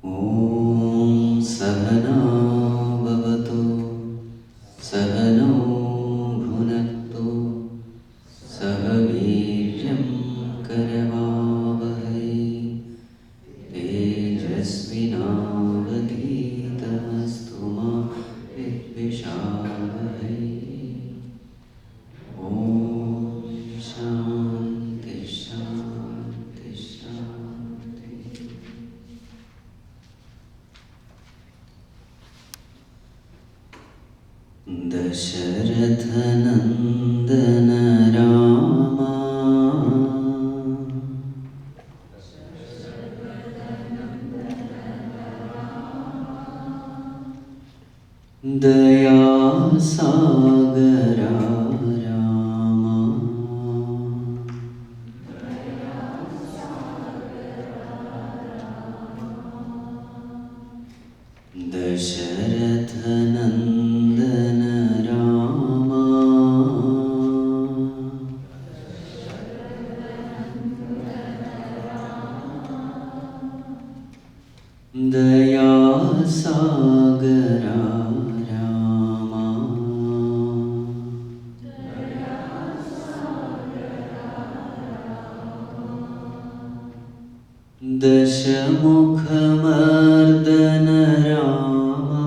ॐ सहना भवतु सहनौ भुनक्तु सह वीर्यं करवावहै तेजस्विनावधीतमस्तु मा विद्विषावहै। ॐ शान्ति शान्ति शान्ति। दशरथनन्दन रामा दया सागरा रामा दशरथनन्दन रामा दया सागरा रामा दशमुखमर्दन रामा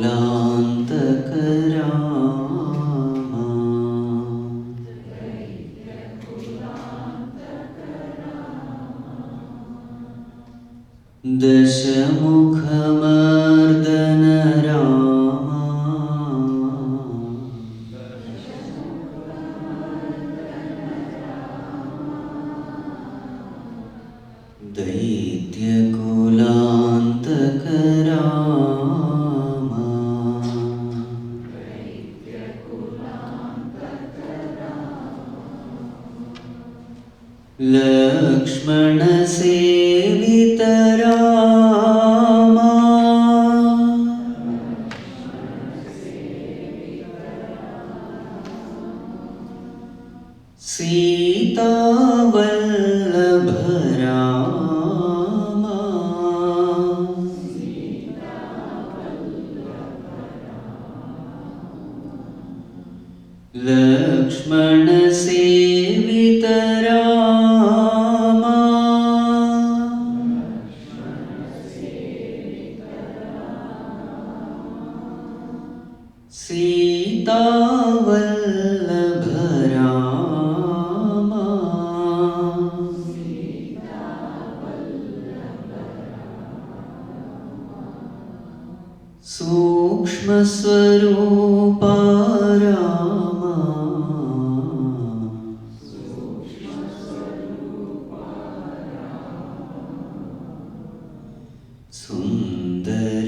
दैत्यकुलान्तक रामा दशमुखमर्दन रामा दैत्यकुलान्तक रामा लक्ष्मणसेवित रामा सीतावल्लभ रामा लक्ष्मणसेवित रामा सीतावल्लभ रामा सूक्ष्मस्वरूपा रामा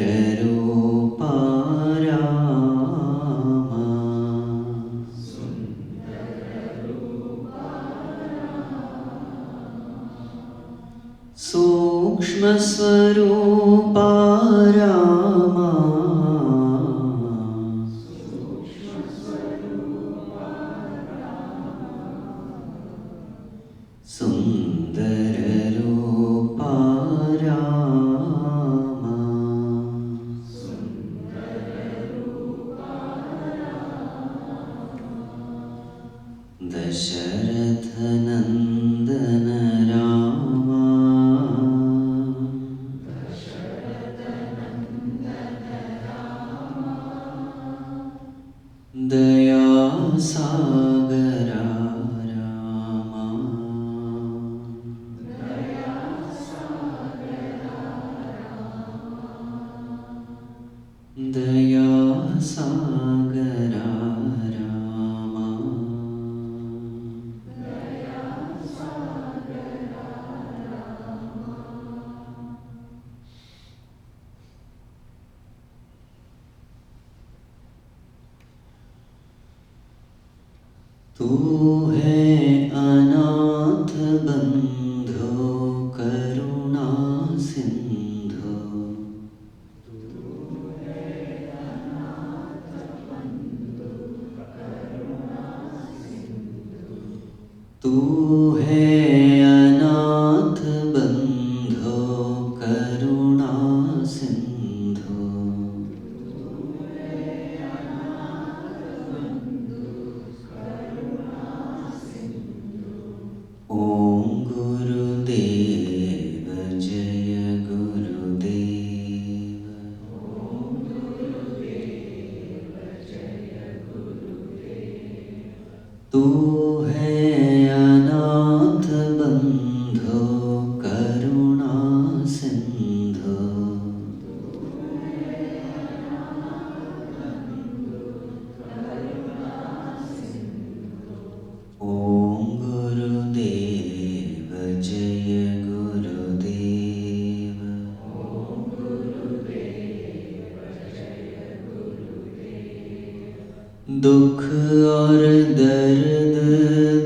सुन्दररूपा रामा सूक्ष्मस्वरूपा रामा सुन्दररूपा रामा दशरथनन्दन रामा दया सागरा रामा दया सागरा रामा तू है अनाथ बंधो करुणा सिंधु तू है अनाथ बंधो करुणा सिंधु। ओम गुरुदेव जय गुरुदेव। तू है अनाथ बंधो करुणा सिंधु। ओम गुरुदेव जय गुरुदेव। दुख और दर्द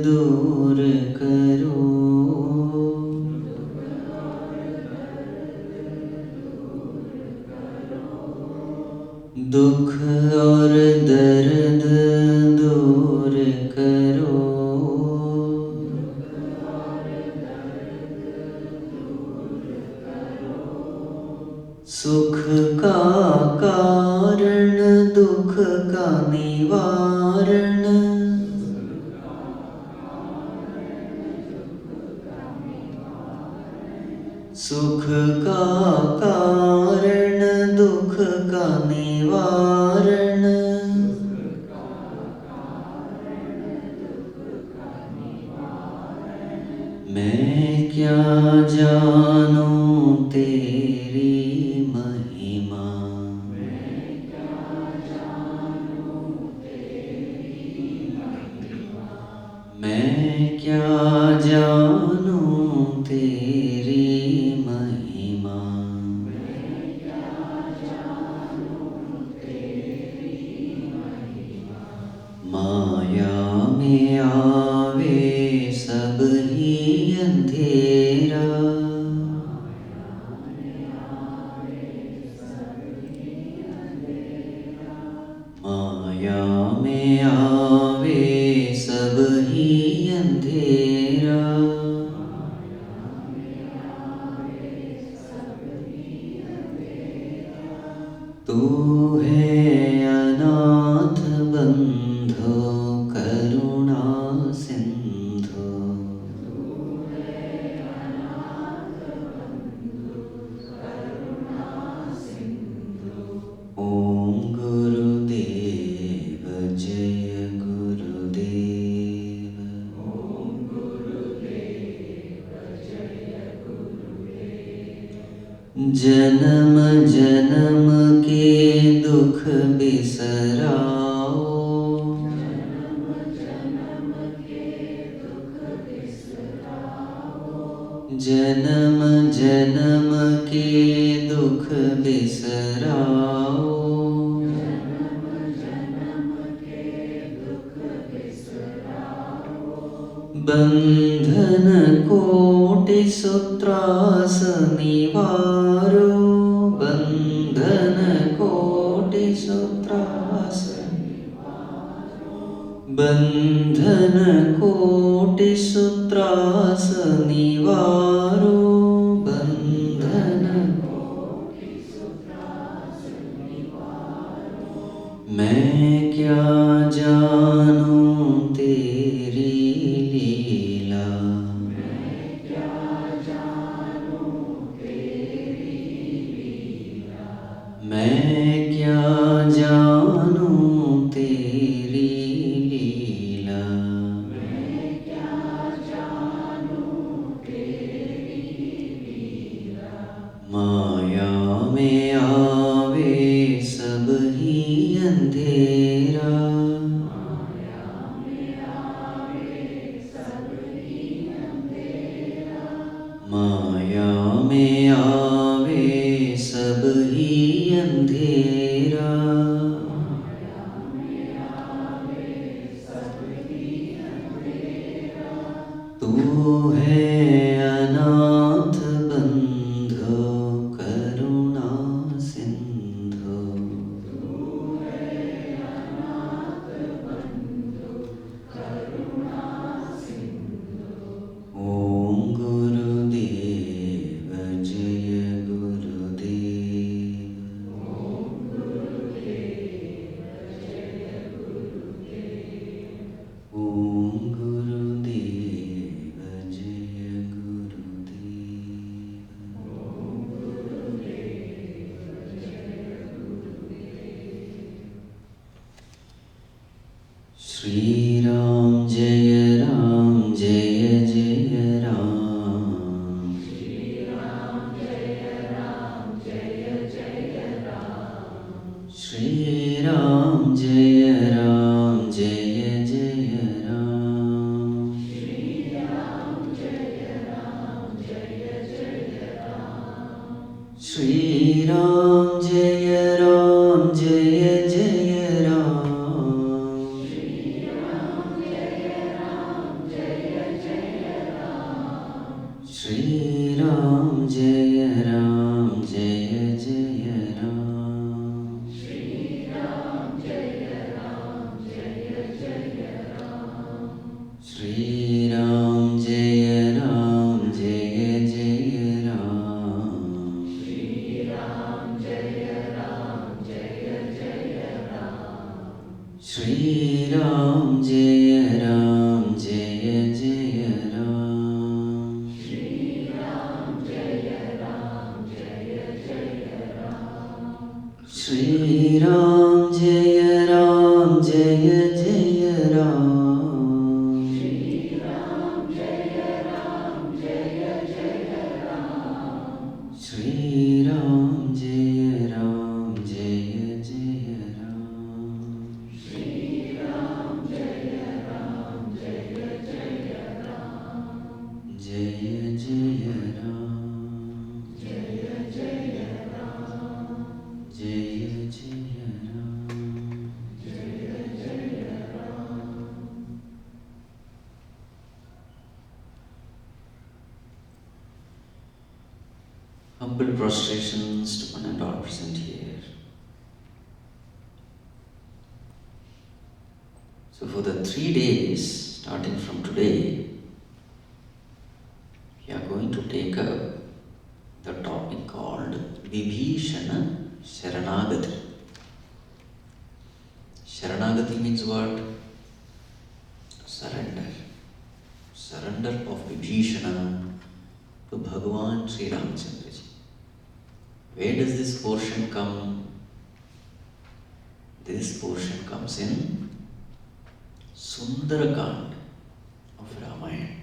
दूर करो। दुख और दर्द दूर करो। सुख का कारण दुख का निवारण। सुख का कारण दुख का निवारण। मैं क्या जानूं तेरी महिमा। मैं क्या जानूं तेरी महिमा। माया में आवे सब ही अंधेरा। माया में आवे सब ही अंधेरा। तू है अनाथ बंधो करुणा सिंधु। ओम गुरुदेव जय गुरुदेव। जन्म जन्म के दुख बिसराओ। जन्म जन्म के दुख बिसराओ। बंधन कोटि सूत्रास निवारो। बंधन कोटि सूत्रास। बंधन कोटि सूत्रास निवारो। बंधन मैं क्या जानूं तेरी लीला। मैं क्या जानूं तेरी लीला। माया में आवे सब ही अंधेरा। माया में आवे सब ही अंधेरा। तू है अनाथ बंधो करुणा Sindhu. Shri Ram Jaya Ram Jaya Jaya Ram. Shri Ram Jaya Ram Jaya Jaya Ram. Shri Ram Jaya Ram Jaya Jaya Ram. Shri Ram Jaya Ram Jaya Jaya Ram. Shri Ram Jaya Ram Jaya Jaya Ram. Shri Ram Jaya Ram Jaya Jaya Ram. Shri Ram Jaya Ram Jaya Jaya Ram. Shri Ram Jaya Ram Jaya Jaya Ram. Jaya Jaya Ram. Jaya Jaya Ram. Humble prostrations to one and all present here. So for the 3 days, starting from today, we are going to take up the topic called Vibhishana Sharanagati. Sharanagati means what? Surrender. Surrender of Vibhishana to Bhagavan Sri Ramchandraji. Where does this portion come? This portion comes in Sundarakand of Ramayana.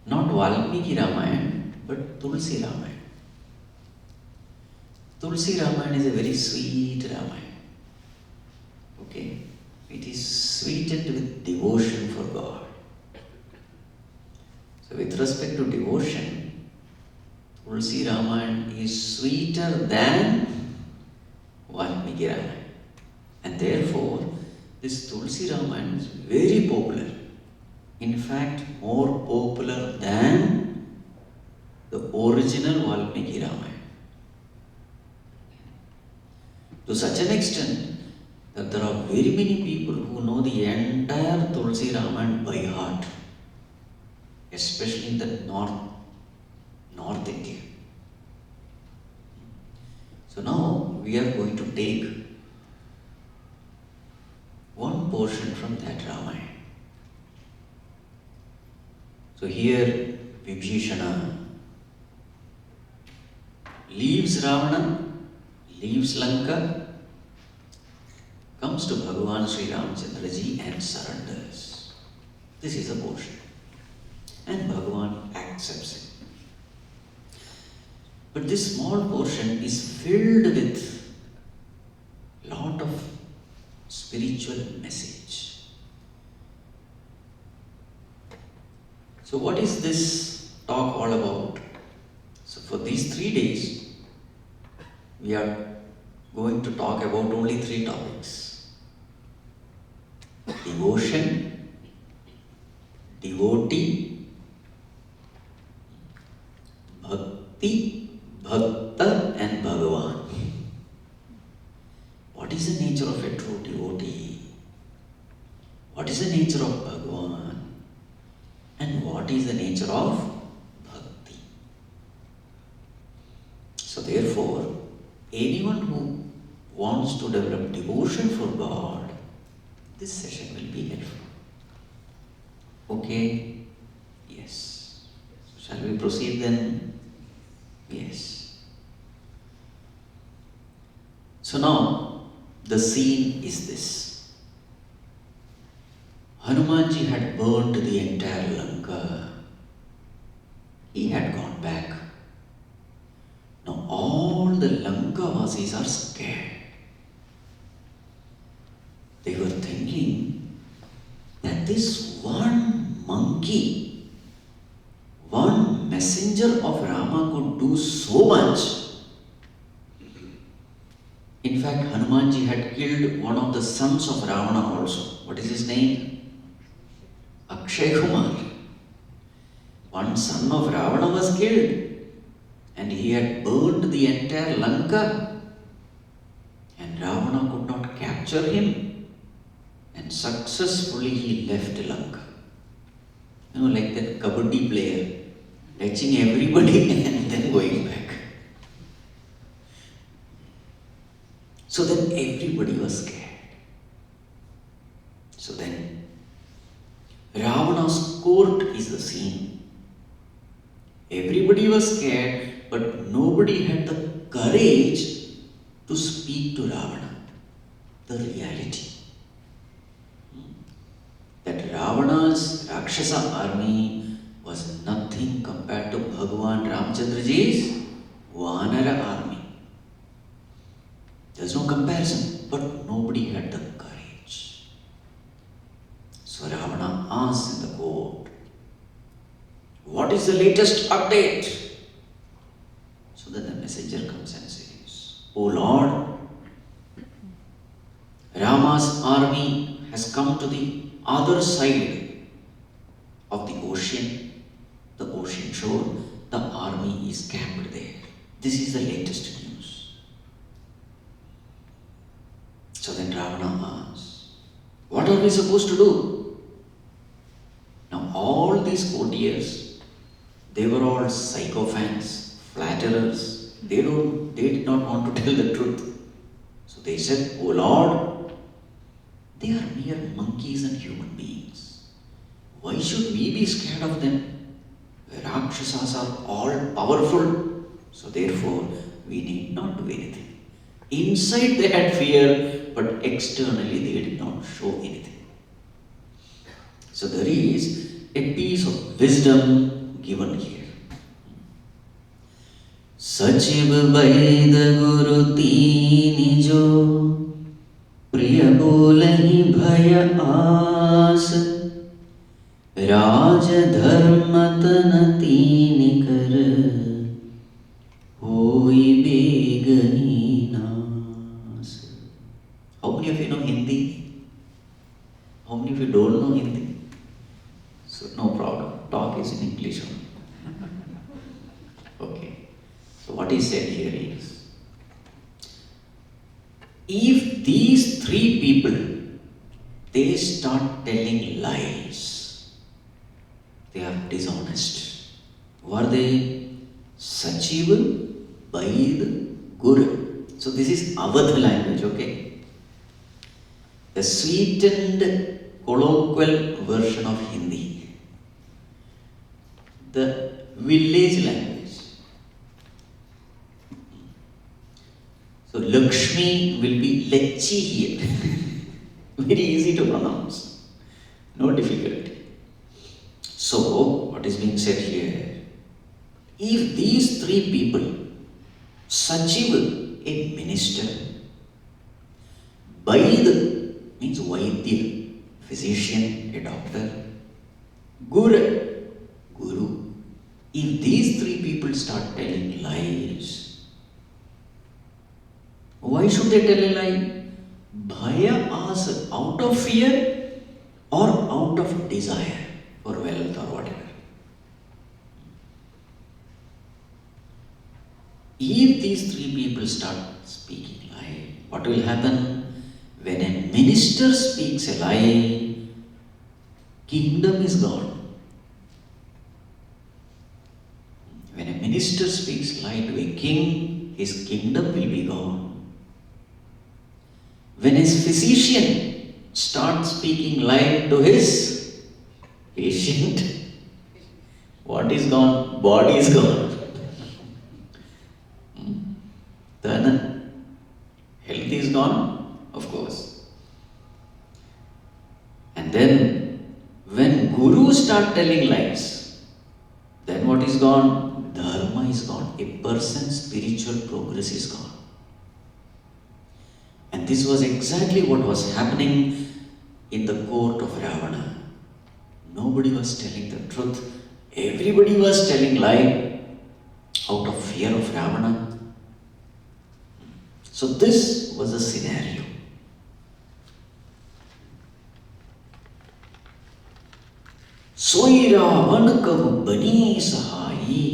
Not Valmiki Ramayana, but Tulsi Ramayana. Tulsi Ramayana is a very sweet Ramayana. Okay? It is sweetened with devotion for God. So with respect to devotion, Tulsi Ramayana is sweeter than Valmiki Ramayana. And therefore, this Tulsi Ramayana is very popular. In fact, more popular than the original Valmiki Ramayana. To such an extent that there are very many people who know the entire Tulsi Ramayana by heart, especially in the North India. So now we are going to take one portion from that Ramayana. So here Vibhishana leaves Ravana, leaves Lanka, comes to Bhagavan Sri Ramchandraji and surrenders. This is a portion. And Bhagavan accepts it. But this small portion is filled with lot of spiritual message. So what is this talk all about? So for these 3 days, we are going to talk about only 3 topics. Devotion, devotee, bhakti, bhakta and Bhagavan. What is the nature of a true devotee? What is the nature of Bhagavan? And what is the nature of bhakti? So therefore, anyone who wants to develop devotion for God, this session will be helpful. Okay? Yes. Shall we proceed then? Yes. So now, the scene is this. Hanumanji had burnt the entire Lanka. He had gone back. Now all the Lankavasis are scared. They were thinking that this one monkey, one messenger of Rama could do so much. In fact, Hanumanji had killed one of the sons of Ravana also. What is his name? Akshay Kumar. One son of Ravana was killed, and he had burned the entire Lanka, and Ravana could not capture him, and successfully he left Lanka. Like that kabaddi player, touching everybody and then going back. So then everybody was scared. So then Ravana's court is the scene. Everybody was scared, but nobody had the courage to speak to Ravana the reality. That Ravana's Rakshasa army was nothing compared to Bhagwan Ramchandraji's Vanara army. There's no comparison, but nobody had the courage. So Ravana asked in the court, what is the latest update? So then the messenger comes and says, O Lord, Rama's army has come to the other side of the ocean shore. The army is camped there. This is the latest news. So then Ravana asks, what are we supposed to do? Now all these courtiers, they were all sycophants, flatterers. They did not want to tell the truth. So they said, O Lord, they are mere monkeys and human beings. Why should we be scared of them? The Rakshasas are all powerful, so therefore we need not do anything. Inside they had fear, but externally they did not show anything. So there is a piece of wisdom given here. Sachiv Vaid Guru Tini Jo Priya Bolahi Bhaya Aas Raj Dharma Tan Tini Kar Hoi Begani Naas. How many of you know Hindi? How many of you don't know Hindi? So no problem. Talk is in English only. Okay. So what he said here is, if these three people, they start telling lies, they are dishonest. Who are they? Sachiv, Baid, Gur. So this is Awadh language, okay? The sweetened colloquial version of Hindi. The village language. So Lakshmi will be Lechi here. Very easy to pronounce. No difficulty. So, what is being said here? If these three people, Sachiv, a minister, Vaid means Vaidya, physician, a doctor, Guru. If these three people start telling lies, why should they tell a lie? Bhaya Aas, out of fear or out of desire for wealth or whatever. If these three people start speaking lie, what will happen? When a minister speaks a lie, kingdom is gone. When a minister speaks lie to a king, his kingdom will be gone. When his physician starts speaking lie to his patient, what is gone? Body is gone. Then health is gone, of course. And then telling lies, then what is gone? Dharma is gone. A person's spiritual progress is gone. And this was exactly what was happening in the court of Ravana. Nobody was telling the truth. Everybody was telling lie out of fear of Ravana. So this was the scenario. सोई रावण कब बनी सहाई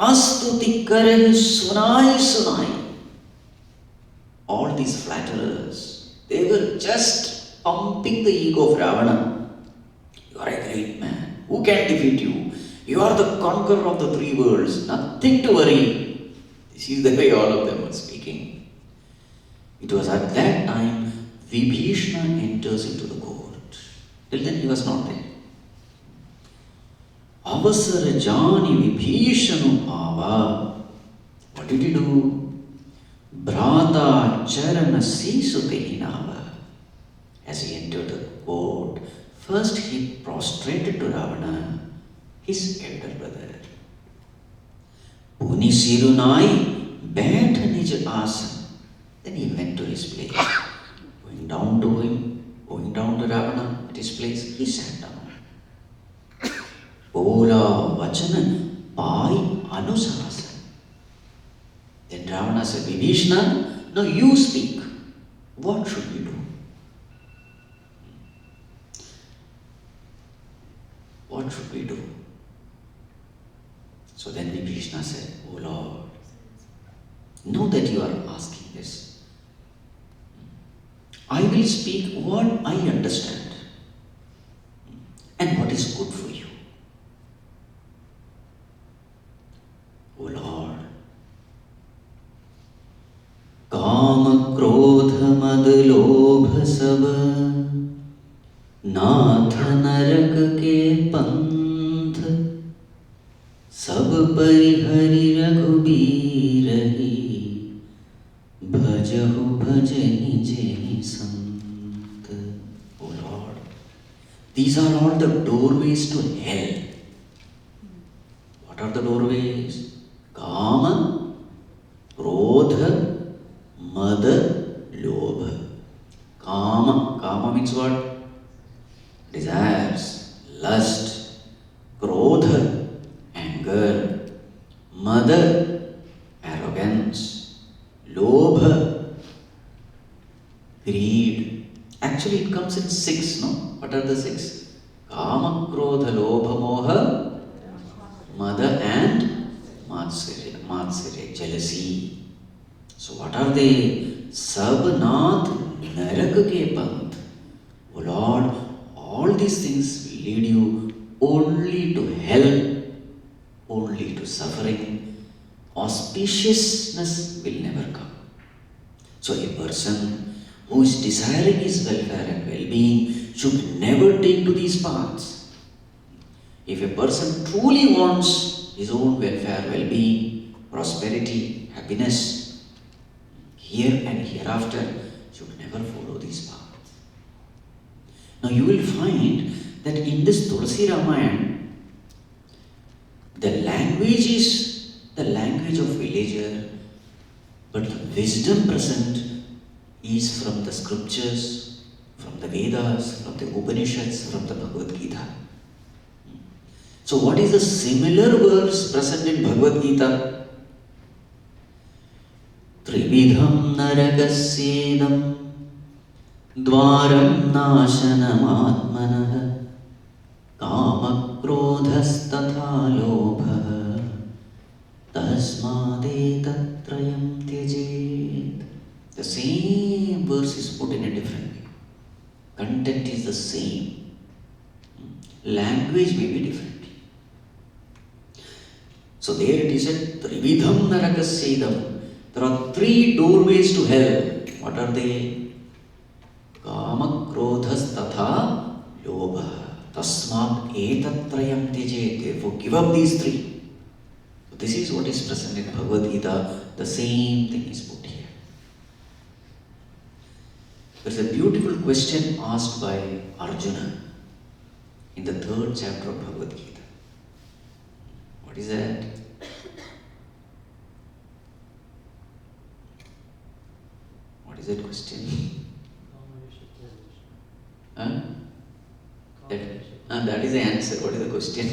अस्तुति करहि सुनाई सुनाई. All these flatterers, they were just pumping the ego of Ravana. You are a great man. Who can defeat you? You are the conqueror of the three worlds. Nothing to worry. This is the way all of them were speaking. It was at that time Vibhishana enters into the court. Till then he was not there. Avasara jani Vibhishanu ava. What did he do? Brata charana sisutehinava. As he entered the court, first he prostrated to Ravana, his elder brother. Puni sirunai baith nij asan. Then he went to his place. Going down to Ravana at his place, he sat down. Bola vachana pai anusasan. Then Ravana said, Vibhishana, now you speak. What should we do? What should we do? So then Vibhishana said, O Lord, know that you are asking this. I will speak what I understand and what is good for you. O Lord, काम क्रोध मद लोभ सब नाथ नरक के पंथ सब परिहरि रघुबीर ही भजहु भजहि जेहि संत. O Lord, these are all the doorways to hell. What are the doorways? Kama, Krodha, Mada, Lobha. Kama means what? Desires, lust. Krodha, anger. Mada, arrogance. Lobha, greed. Actually it comes in 6, no? What are the 6? Kama, Krodha, Lobha, Moha, Mada and Matsarya, jealousy. So what are they? Sab nath narak ke panth. O Lord, all these things will lead you only to hell, only to suffering. Auspiciousness will never come. So a person who is desiring his welfare and well-being should never take to these paths. If a person truly wants his own welfare, well-being, prosperity, happiness, here and hereafter, should never follow these paths. Now you will find that in this Tulsi Ramayana, the language is the language of villager, but the wisdom present is from the scriptures, from the Vedas, from the Upanishads, from the Bhagavad Gita. So what is the similar verse present in Bhagavad Gita? Trividham narakasyedam dvaram nashanam atmanah kama krodhastatha lobha tasmadetat trayam tyajet. The same verse is put in a different way. Content is the same. Language may be different. So there it is said, Trividham narakasyedam. There are 3 doorways to hell. What are they? Kama, Krodhas, Tatha, Lobha. Tasmat etatrayam tyajet. Therefore give up these 3. So this is what is present in Bhagavad Gita. The same thing is put here. There is a beautiful question asked by Arjuna in the 3rd chapter of Bhagavad Gita. What is that? What is that question? Huh? That is the answer. What is the question?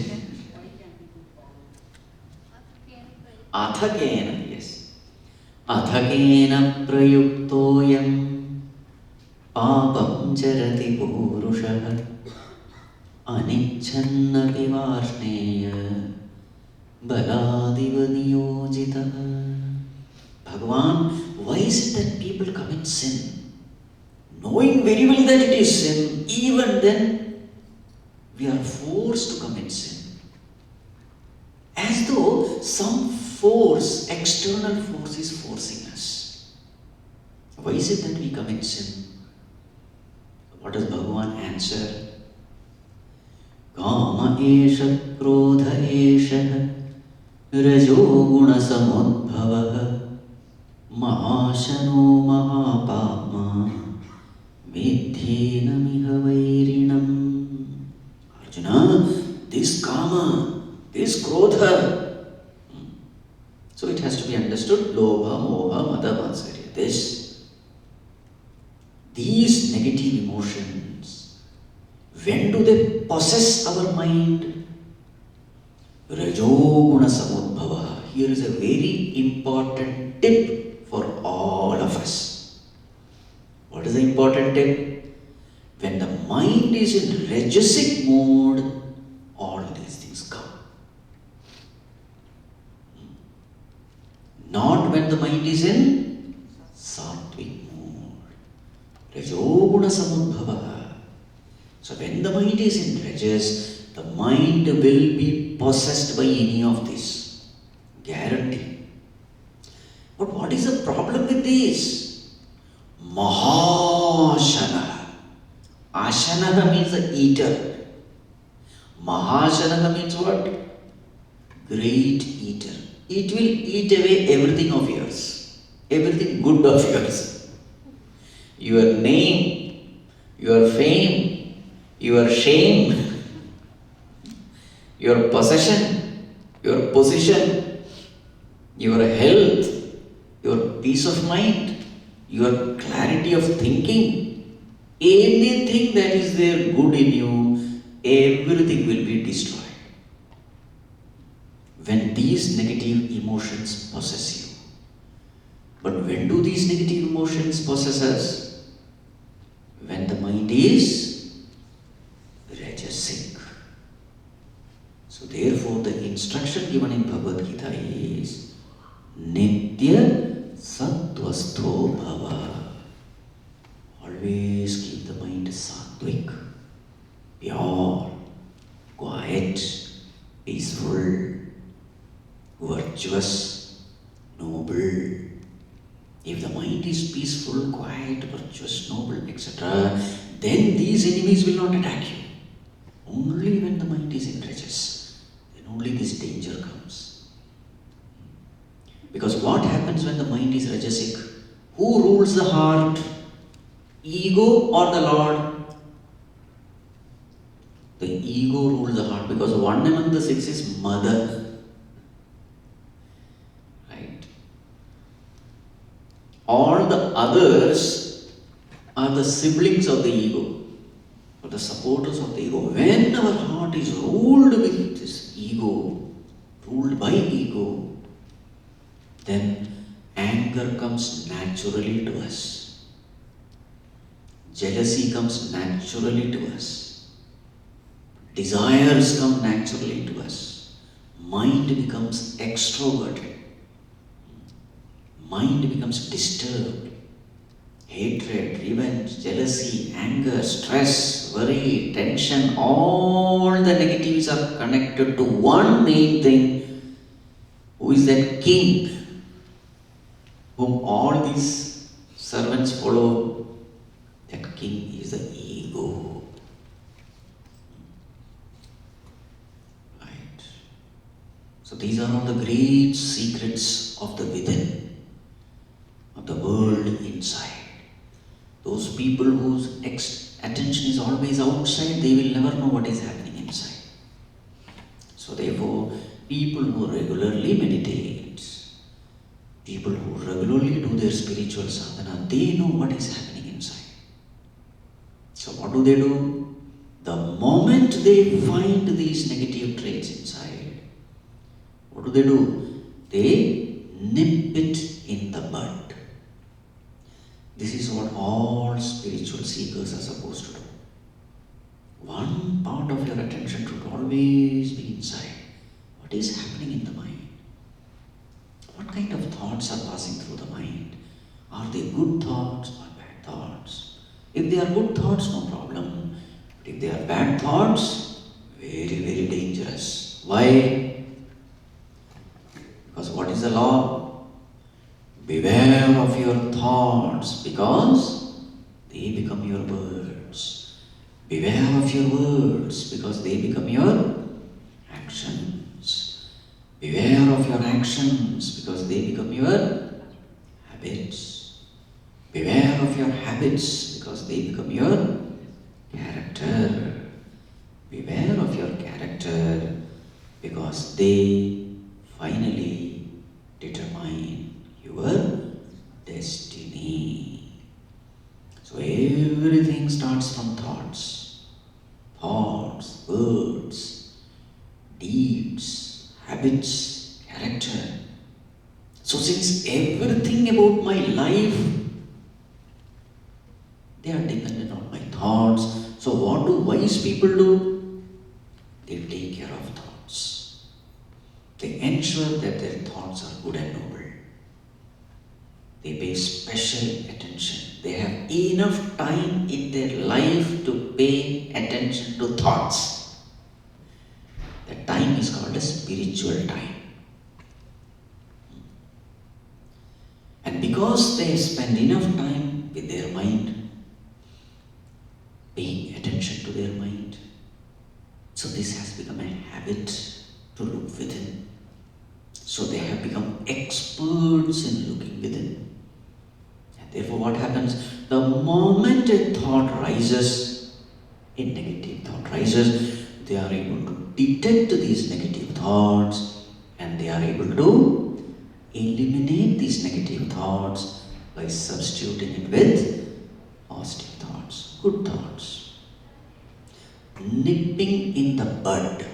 Athakena, yes. Athakena prayuktoyam papam charati purushaha anichannapi varshneya baladiva niyojitaha. Bhagavan, why is it that people commit sin? Knowing very well that it is sin, even then we are forced to commit sin. As though some force, external force is forcing us. Why is it that we commit sin? What does Bhagavan answer? Kama esha krodha esha rajo guna samudbhava mahashano mahapapma vidhyena miha vairinam. Arjuna, this kama, this krodha. So it has to be understood, lobha, moha, mada, matsarya. These negative emotions, when do they possess our mind? Rajoguna samudbhava. Here is a very important tip for all of us. What is the important tip? When the mind is in rajasic mode, all these things come. Not when the mind is in sattvic mode. Rajoguna samudbhava. So when the mind is in rajas, the mind will be possessed by any of this. Guarantee. But what is the problem with this? Mahashana. Ashana means the eater. Mahashana means what? Great eater. It will eat away everything of yours. Everything good of yours. Your name, your fame, your shame, your possession, your position, your health, your peace of mind, your clarity of thinking, anything that is there good in you, everything will be destroyed. When these negative emotions possess you. But when do these negative emotions possess us? When the mind is rajasic. So therefore the instruction given in Bhagavad Gita is Nitya Sattvastho Bhava. Always keep the mind sattvic, pure, quiet, peaceful, virtuous, noble. If the mind is peaceful, quiet, virtuous, noble, etc., then these enemies will not attack you. Only when the mind is in rajas, then only this danger comes. Because what happens when the mind is rajasic? Who rules the heart? Ego or the Lord? The ego rules the heart, because one among the six is mother. All the others are the siblings of the ego, or the supporters of the ego. When our heart is ruled with this ego, ruled by ego, then anger comes naturally to us. Jealousy comes naturally to us. Desires come naturally to us. Mind becomes extroverted. Mind becomes disturbed. Hatred, revenge, jealousy, anger, stress, worry, tension, all the negatives are connected to one main thing. Who is that king whom all these servants follow? That king is the ego. Right? So these are all the great secrets of the within, of the world inside. Those people whose attention is always outside, they will never know what is happening people who regularly meditate, people who regularly do their spiritual sadhana, they know what is happening inside. So what do? The moment they find these negative traits inside, what do? They nip it in the bud. This is what all spiritual seekers are supposed to do. One part of your attention should always be inside. What is happening in the mind? What kind of thoughts are passing through the mind? Are they good thoughts or bad thoughts? If they are good thoughts, no problem. But if they are bad thoughts, very, very dangerous. Why? Because what is the law? Beware of your thoughts, because they become your words. Beware of your words, because they become your actions. Beware of your actions, because they become your habits. Beware of your habits, because they become your character. Beware of your character, because they finally determine your destiny. So everything starts from thoughts. Thoughts, words, deeds, habits, character. So since everything about my life, they are dependent on my thoughts. So what do wise people do? They take care of thoughts. They ensure that their thoughts are good and noble. They pay special attention. They have enough time in their life to pay attention to thoughts. That time is called a spiritual time. And because they spend enough time with their mind, paying attention to their mind, so this has become a habit to look within. So they have become experts in looking within. And therefore what happens? The moment a thought rises, a negative thought rises, they are able to detect these negative thoughts and they are able to eliminate these negative thoughts by substituting it with positive thoughts, good thoughts. Nipping in the bud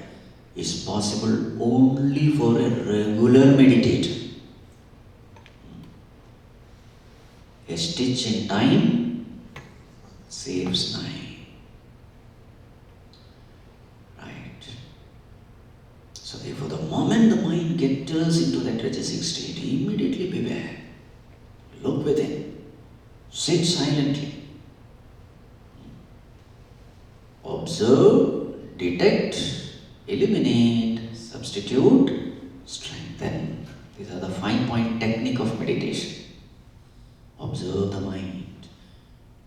is possible only for a regular meditator. A stitch in time saves nine. Right? So therefore the moment the mind enters into that rajasic state, immediately beware. Look within. Sit silently. Observe, detect, eliminate, substitute, strengthen. These are the 5-point technique of meditation. Observe the mind,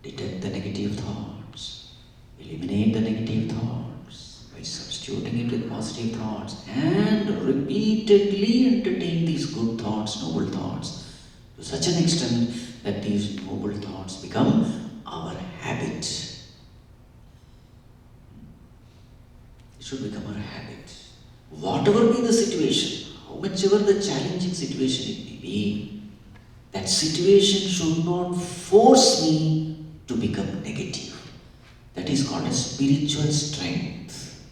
detect the negative thoughts, eliminate the negative thoughts by substituting it with positive thoughts, and repeatedly entertain these good thoughts, noble thoughts, to such an extent that these noble thoughts become our habit. Should become our habit. Whatever be the situation, how much ever the challenging situation it may be, that situation should not force me to become negative. That is called a spiritual strength.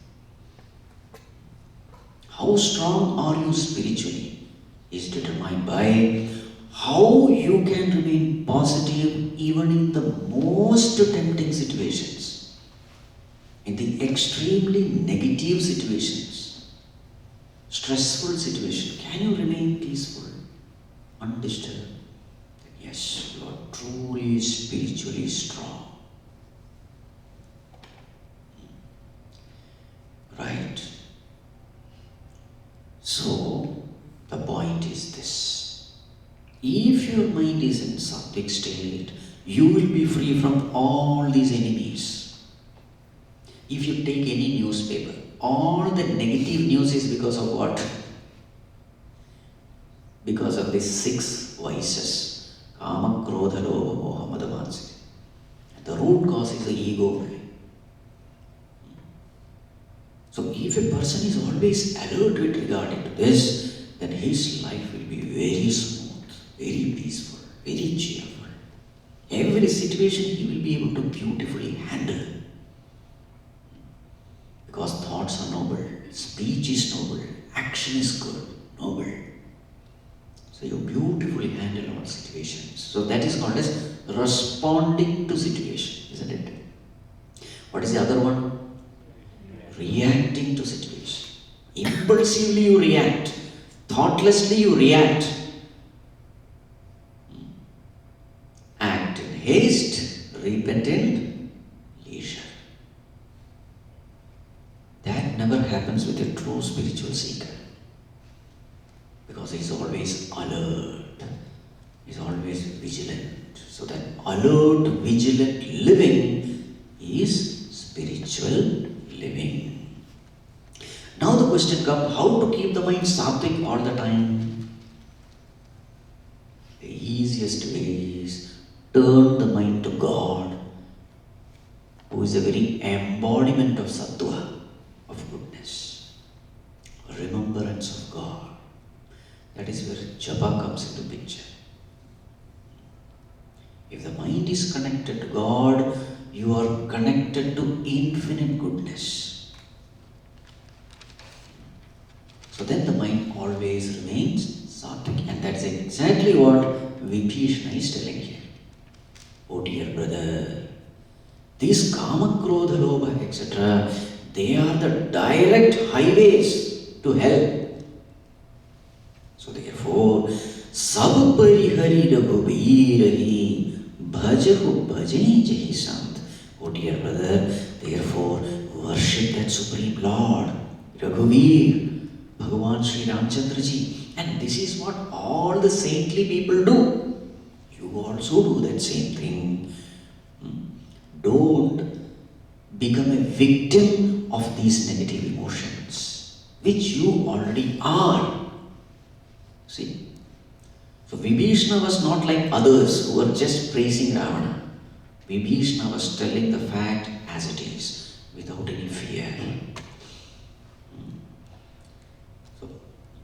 How strong are you spiritually is determined by how you can remain positive even in the most tempting situations. In the extremely negative situations, stressful situation, can you remain peaceful, undisturbed? Yes, you are truly spiritually strong. Right? So, the point is this. If your mind is in sattvic state, you will be free from all these enemies. If you take any newspaper, all the negative news is because of what? Because of these 6 vices. Kama, Krodha, Lobha, Moha, Mada, Matsya. The root cause is the ego. So if If a person is always alert with regarding to this, then his life will be very smooth, very peaceful, very cheerful. Every situation he will be able to beautifully handle. Because thoughts are noble, speech is noble, action is good, noble. So you beautifully handle all situations. So that is called as responding to situation, isn't it? What is the other one? Reacting to situation. Impulsively you react. Thoughtlessly you react. Act in haste, repent in leisure. That never happens with a true spiritual seeker. Because he is always alert. He is always vigilant. So that alert, vigilant living is spiritual living. Now the question comes, how to keep the mind sattvic all the time? The easiest way is turn the mind to God, who is the very embodiment of sattva, of goodness, remembrance of God. That is where japa comes into picture. If the mind is connected to God, you are connected to infinite goodness. So then the mind always remains sattvic, and that's exactly what Vibhishana is telling here. Oh dear brother, these kama, krodha, lobha, etc., they are the direct highways to hell. So therefore, sab parihari raghubirahi bhajahu bhajne jahi sant. Oh dear brother, therefore worship that Supreme Lord, Raghuvir, Bhagavan Sri Ramchandraji. And this is what all the saintly people do. You also do that same thing. Don't become a victim of these negative emotions, which you already are. See? So Vibhishana was not like others who were just praising Ravana. Vibhishana was telling the fact as it is, without any fear. So,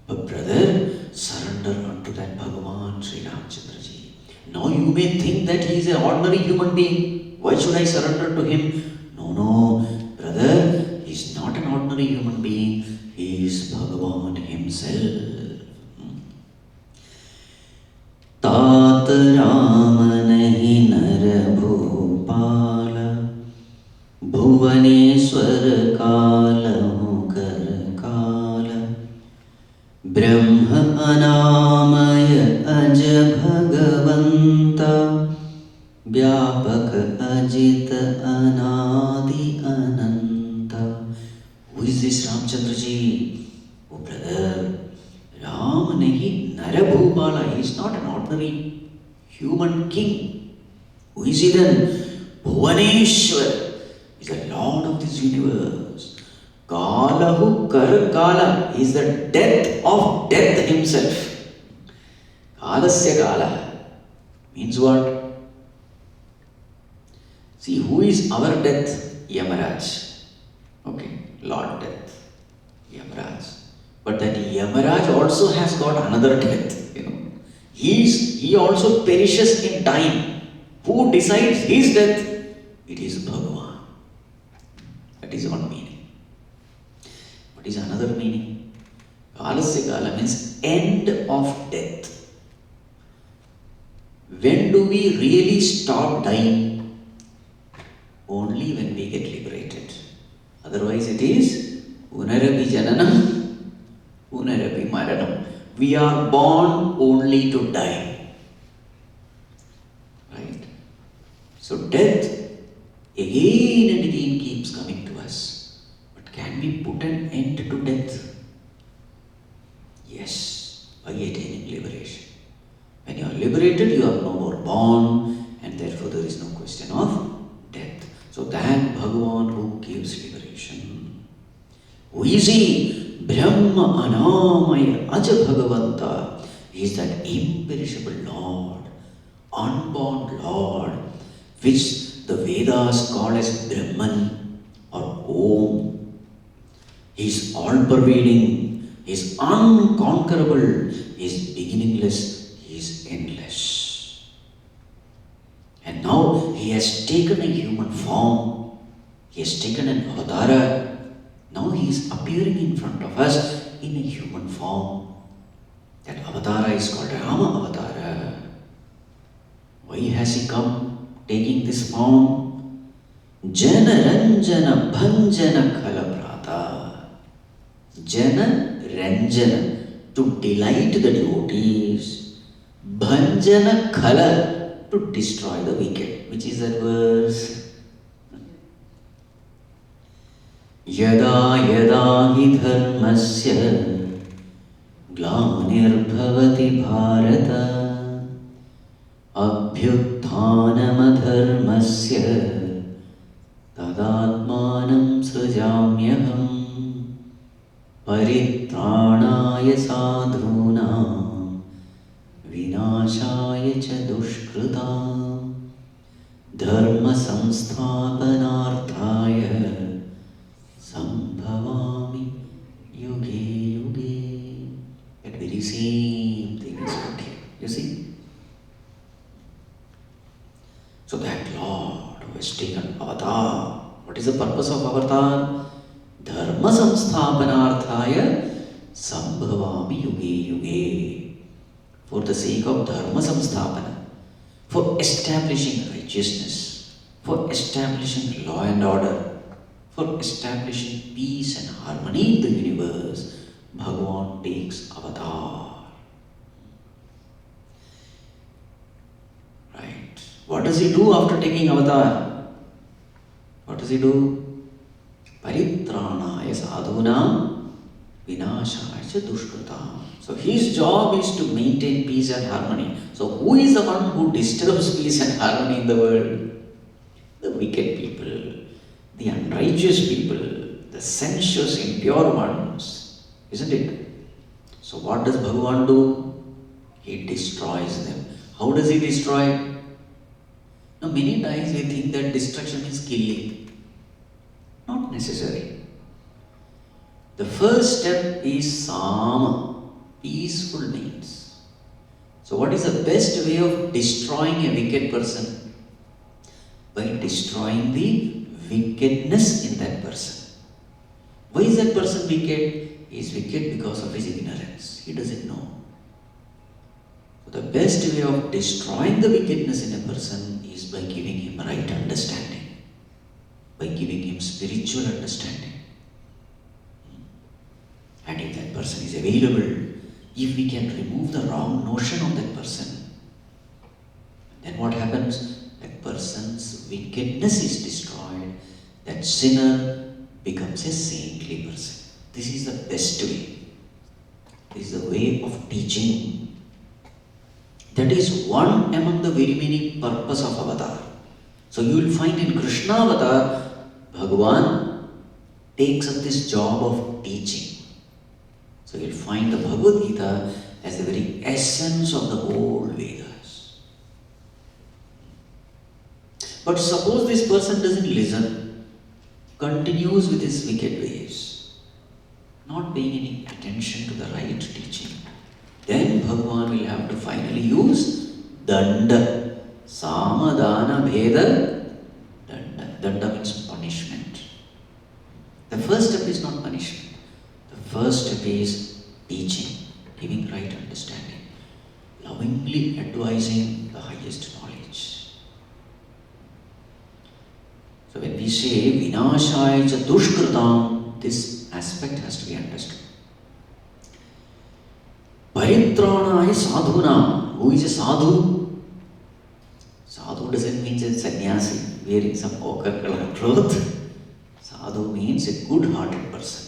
but brother, surrender unto that Bhagavan Sri Ramchandraji. Now you may think that he is an ordinary human being. Why should I surrender to him? No, brother, he is not an ordinary human being. He is Bhagavan himself. तात राम नहीं नर भूपाल भुवनेश्वर काल कर काल ब्रह्म अनामय अज भगवंता व्यापक अजित अनादि अनंता. Who is this Ramchandra ji? Oh brother, Ram nahi Narabhupala. He is not an ordinary human king. Who is he then? Bhuvaneshwar. He is the Lord of this universe. Kalahu Kar Kala. He is the death of death himself. Kalasya Kala. Means what? See, who is our death? Yamaraj. Okay, Lord Death. Yamaraj. But that Yamaraj also has got another death, He also perishes in time. Who decides his death? It is Bhagavan. That is one meaning. What is another meaning? Kalasya Kala means end of death. When do we really stop dying? Only when we get liberated. Otherwise it is Punarapi Jananam, Punarapi Maranam. We are born only to die. Right? So death again and again keeps coming to us. But can we put an end to death? Yes, by attaining liberation. When you are liberated, you are no more born, and therefore there is no question of death. So that Bhagavan who gives liberation. Who is he? Brahma Anamaya Aja Bhagavanta. He is that imperishable Lord, unborn Lord, which the Vedas call as Brahman or Om. He is all-pervading, He is unconquerable, He is beginningless, He is endless. And now He has taken a human form, He has taken an avatara. Now He is appearing in front of us in a human form. That avatara is called Rama Avatara. Why has He come taking this form? Jana Ranjana Bhanjana Khala Prata. Jana Ranjana, to delight the devotees. Bhanjana Khala, to destroy the wicked. Which is that verse? Yada yada hi dharmasya ग्लानिर्भवति Bharat अभ्युत्थानमधर्मस्य तदात्मानं सृजाम्यहम् परित्राणाय साधूनां विनाशाय च दुष्कृतां धर्मसंस्थापनार्थाय संभवामि युगे युगे. That very same thing is put here. You see? So that Lord who has taken avatar, what is the purpose of avatar? Dharma samsthapanarthaya sambhavami yuge yuge. For the sake of dharma samsthapana, for establishing righteousness, for establishing law and order, for establishing peace and harmony in the universe, Bhagavan takes avatar. Right. What does He do after taking avatar? What does He do? Paritranaya sadhunam vinashaya cha dushkritam. So His job is to maintain peace and harmony. So who is the one who disturbs peace and harmony in the world? The wicked people, the unrighteous people, the sensuous, impure ones. Isn't it? So what does Bhagavan do? He destroys them. How does He destroy? Now many times we think that destruction is killing. Not necessary. The first step is Sama, peaceful means. So what is the best way of destroying a wicked person? By destroying the wickedness in that person. Why is that person wicked? He is wicked because of his ignorance. He doesn't know. So the best way of destroying the wickedness in a person is by giving him right understanding, by giving him spiritual understanding. And if that person is available, if we can remove the wrong notion of that person, then what happens? That person's wickedness is destroyed. That sinner becomes a saintly person. This is the best way. This is the way of teaching. That is one among the very many purpose of avatar. So you will find in Krishna avatar, Bhagavan takes up this job of teaching. So you will find the Bhagavad Gita as the very essence of the whole Vedas. But suppose this person doesn't listen, continues with his wicked ways, not paying any attention to the right teaching, then Bhagavan will have to finally use danda. Samadana bheda danda. Danda means punishment. The first step is not punishment. The first step is teaching, giving right understanding, lovingly advising the highest knowledge. So when we say vinashaya cha dushkritam, this aspect has to be understood. Paritranaya sadhuna. Who is a sadhu? Sadhu doesn't mean a sannyasi wearing some ochre colored cloth. Sadhu means a good-hearted person.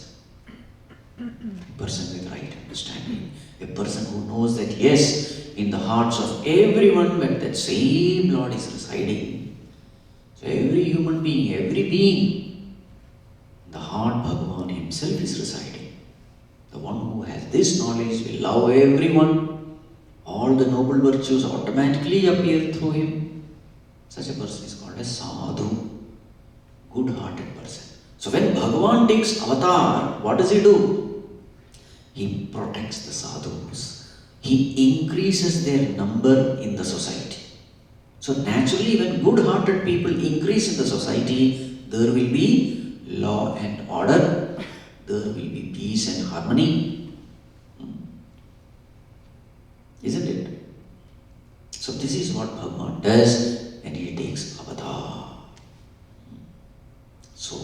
A person with right understanding. A person who knows that yes, in the hearts of everyone when that same Lord is residing. So every human being, every being, the heart Bhagavan Himself is residing. The one who has this knowledge will love everyone. All the noble virtues automatically appear through him. Such a person is called a sadhu, good-hearted person. So when Bhagavan takes avatar, what does he do? He protects the sadhus. He increases their number in the society. So naturally, when good-hearted people increase in the society, there will be law and order, there will be peace and harmony. Isn't it? So this is what Bhagavan does when he takes avatar. So,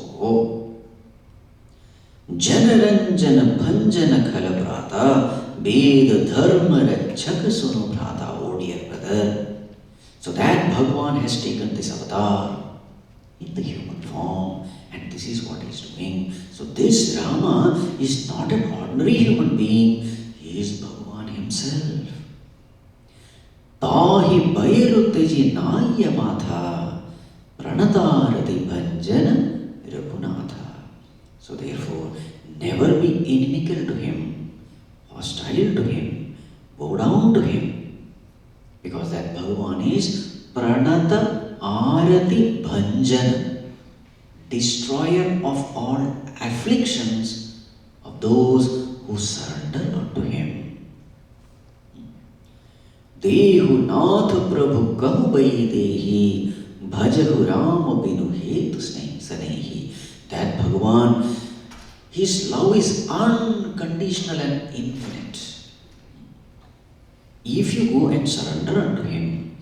Janaranjana Bhanjana Kalabrata Veda Dharma Rachaka Sunu Brata, oh dear brother. So that Bhagavan has taken this avatar in the human form, and this is what he is doing. So this Rama is not an ordinary human being, he is Bhagavan himself. Tahi Bhairutaji Naya Matha Pranatarati Bhanjana Raghunatha. So therefore, never be inimical to him, hostile to him, bow down to him, because that Bhagavan is Pranata Arati Bhanjana, destroyer of all afflictions of those who surrender unto him. Dehu Nath Prabhu Kahu Dehi Bhajahu Rama Binu Hetu Sanehi. That Bhagavan, his love is unconditional and infinite. If you go and surrender unto him,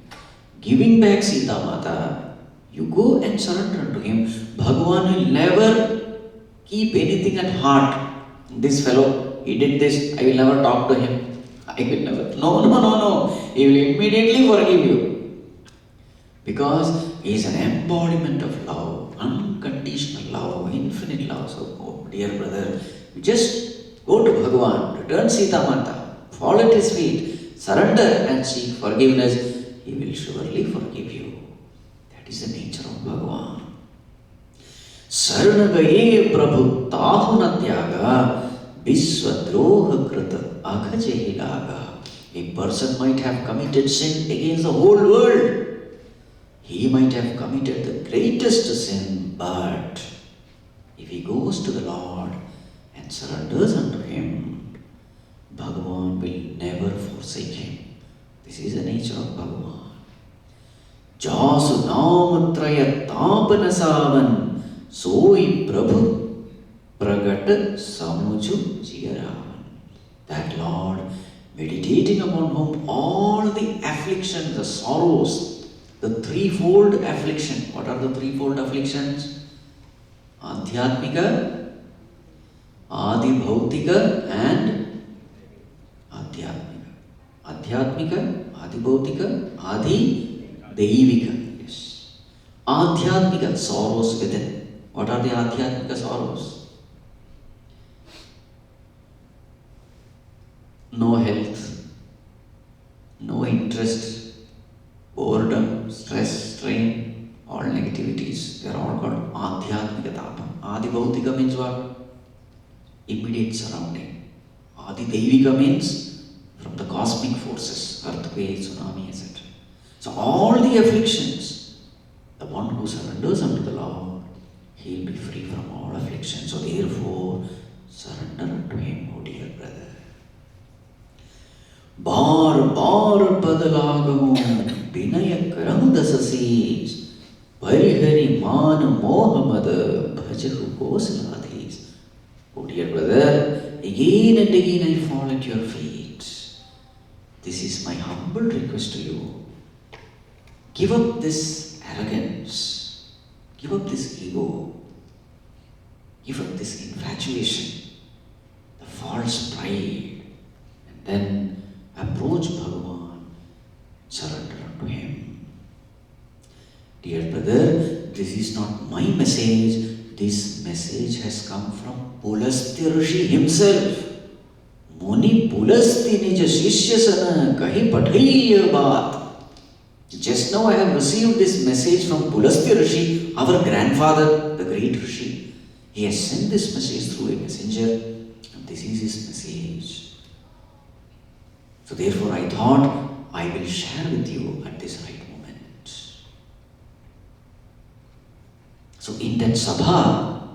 giving back Sita Mata, you go and surrender unto him, Bhagavan will never keep anything at heart. This fellow, he did this, I will never talk to him. I will never. No. He will immediately forgive you. Because he is an embodiment of love, unconditional love, infinite love. So, oh dear brother, you just go to Bhagavan, return Sita Mata, fall at his feet, surrender and seek forgiveness. He will surely forgive you. That is the nature of Bhagavan. Sharanagaye Prabhu Tahuna Tyaga Viswadroha Krita Aghajehilaga. A person might have committed sin against the whole world. He might have committed the greatest sin, but if he goes to the Lord and surrenders unto him, Bhagavan will never forsake him. This is the nature of Bhagavan. Jasu Namatraya Tapana Savan Soi Prabhu Pragata Samuju Jiyaravan. That Lord, meditating upon whom all the afflictions, the sorrows, the threefold affliction. What are the threefold afflictions? Adhyatmika, Adi Bhautika and Adhyatmika. Adhyatmika, Adi Bhautika, Adi Deivika. Yes. Adhyatmika, sorrows within. What are the Adhyatmika sorrows? No health, no interest, boredom, stress, strain, all negativities. They are all called Adhyatmika Tapa. Adi Bhautika means what? Immediate surrounding. Adi Deivika means from the cosmic forces, earthquake, tsunami, etc. So all the afflictions, the one who surrenders unto the Lord, he will be free from all afflictions. So therefore, surrender unto him, O dear brother. Bar padalagamu vinaya karam dasasis parihari man mohamada bhajahu kosaladis. Oh dear brother, again and again I fall at your feet. This is my humble request to you. Give up this arrogance. Give up this ego. Give up this infatuation, the false pride, and then approach Bhagavan, surrender unto him. Dear brother, this is not my message. This message has come from Pulastya Rishi himself. Muni Pulasti Nija Shishya Sana Kahi Pathaiya Baat. Just now I have received this message from Pulastya Rishi, our grandfather, the great Rishi. He has sent this message through a messenger, and this is his message. So therefore I thought I will share with you at this right moment. So in that sabha,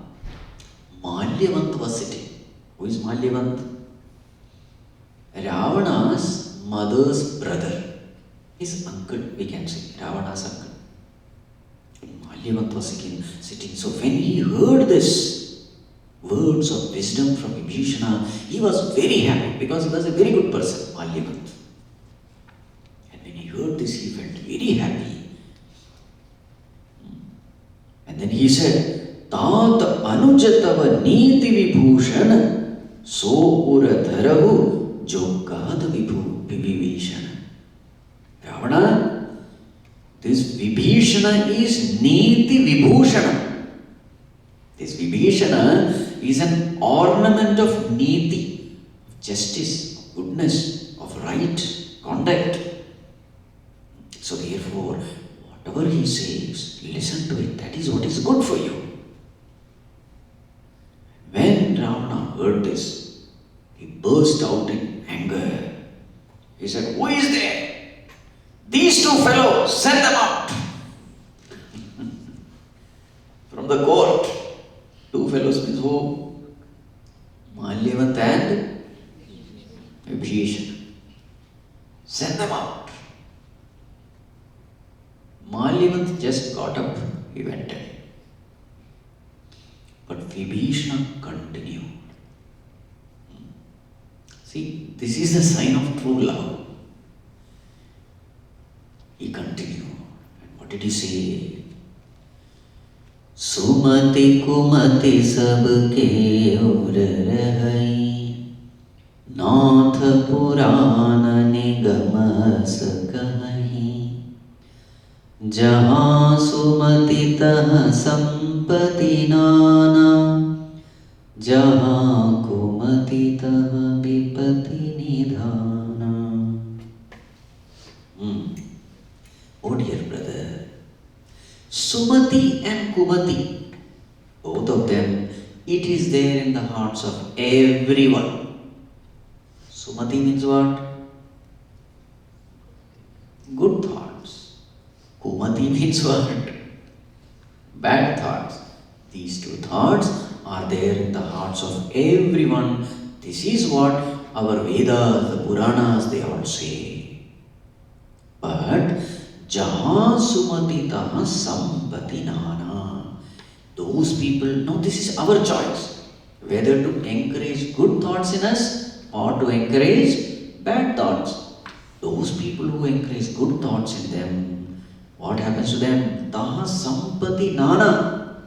Malyavant was sitting. Who is Malyavant? Ravana's mother's brother. His uncle, we can say. Ravana's uncle. Malyavant was sitting. So when he heard this words of wisdom from Vibhishana, he was very happy because he was a very good person, Malyavant. And when he heard this, he felt very happy. And then he said, Tat anujatava niti vibhushan so uradharahu jogada vibhishana. Ravana, this Vibhishana is Niti Vibhushana. This Vibhishana is an ornament of Niti, justice, of goodness, of right conduct. So therefore, whatever he says, listen to it. That is what is good for you. When Ravana heard this, he burst out in anger. He said, who is there? These two fellows, send them out from the court. Two fellows means who? Malyavant and Vibhishana. Send them out. Malyavant just got up, he went in. But Vibhishana continued. See, this is the sign of true love. He continued. And what did he say? Sumati Kumati sabke aur rahai, Nath Purana nigama sakahi, Jahan Sumati tah sampati nana, Jahan Kumati tah vipati nidhana. Oh dear brother, Sumati and Kumati, both of them, it is there in the hearts of everyone. Sumati means what? Good thoughts. Kumati means what? Bad thoughts. These two thoughts are there in the hearts of everyone. This is what our Vedas, the Puranas, they all say. But Jahan Sumatitaha Sampati Nana. Those people, now this is our choice. Whether to encourage good thoughts in us or to encourage bad thoughts. Those people who encourage good thoughts in them, what happens to them? Taha Sampati Nana.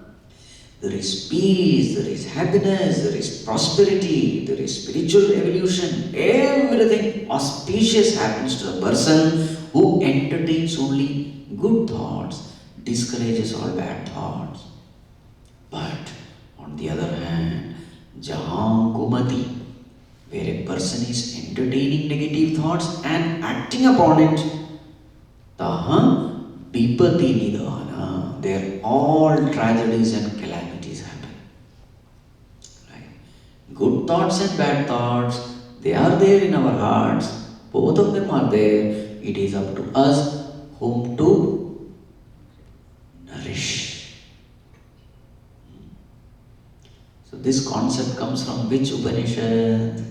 There is peace, there is happiness, there is prosperity, there is spiritual evolution. Everything auspicious happens to a person who entertains only good thoughts, discourages all bad thoughts. But on the other hand, Jahan Kumati, where a person is entertaining negative thoughts and acting upon it, Taha Pipati Nidhana, there all tragedies and calamities happen. Right? Good thoughts and bad thoughts, they are there in our hearts. Both of them are there. It is up to us whom to nourish. So this concept comes from which Upanishad?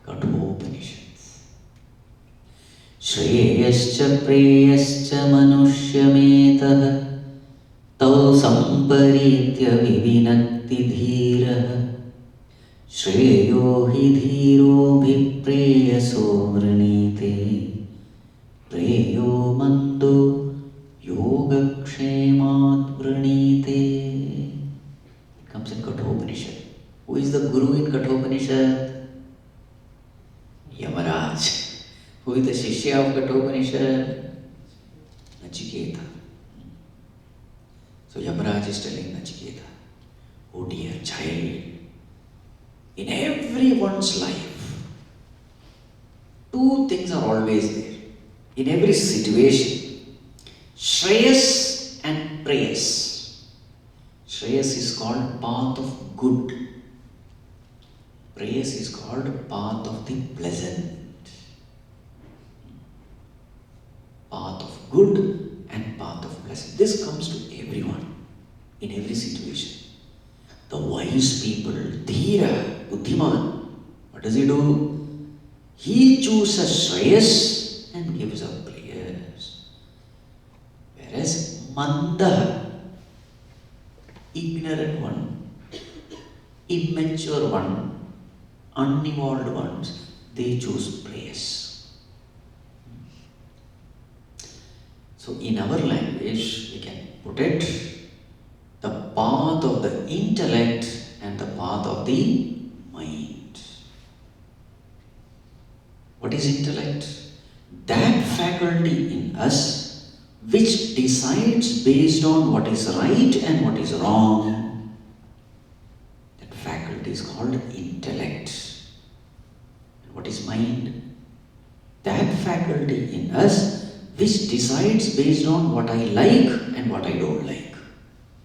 Kathopanishad. Shreyascha preyascha manushyametah tau samparitya vivinakti dhirah Shreyo hi dhiro vipreyaso vranite preyo mando yogakshemat vranite. It comes in Kathopanishad. Who is the Guru in Kathopanishad? Yamaraj. Who is the Shishya of Kathopanishad? Nachiketa. So Yamaraj is telling Nachiketa, oh dear child, in everyone's life, two things are always there. In every situation, Shreyas and Preyas. Shreyas is called path of good. Preyas is called path of the pleasant. Path of good and path of pleasant. This comes to everyone, in every situation. The wise people, Dhira, Buddhiman, what does he do? He chooses Shreyas and gives up prayers. Whereas Manda, ignorant one, immature one, unevolved ones, they choose prayers. So in our language, we can put it, the path of the intellect and the path of the mind. What is intellect? That faculty in us which decides based on what is right and what is wrong. That faculty is called intellect. And what is mind? That faculty in us which decides based on what I like and what I don't like.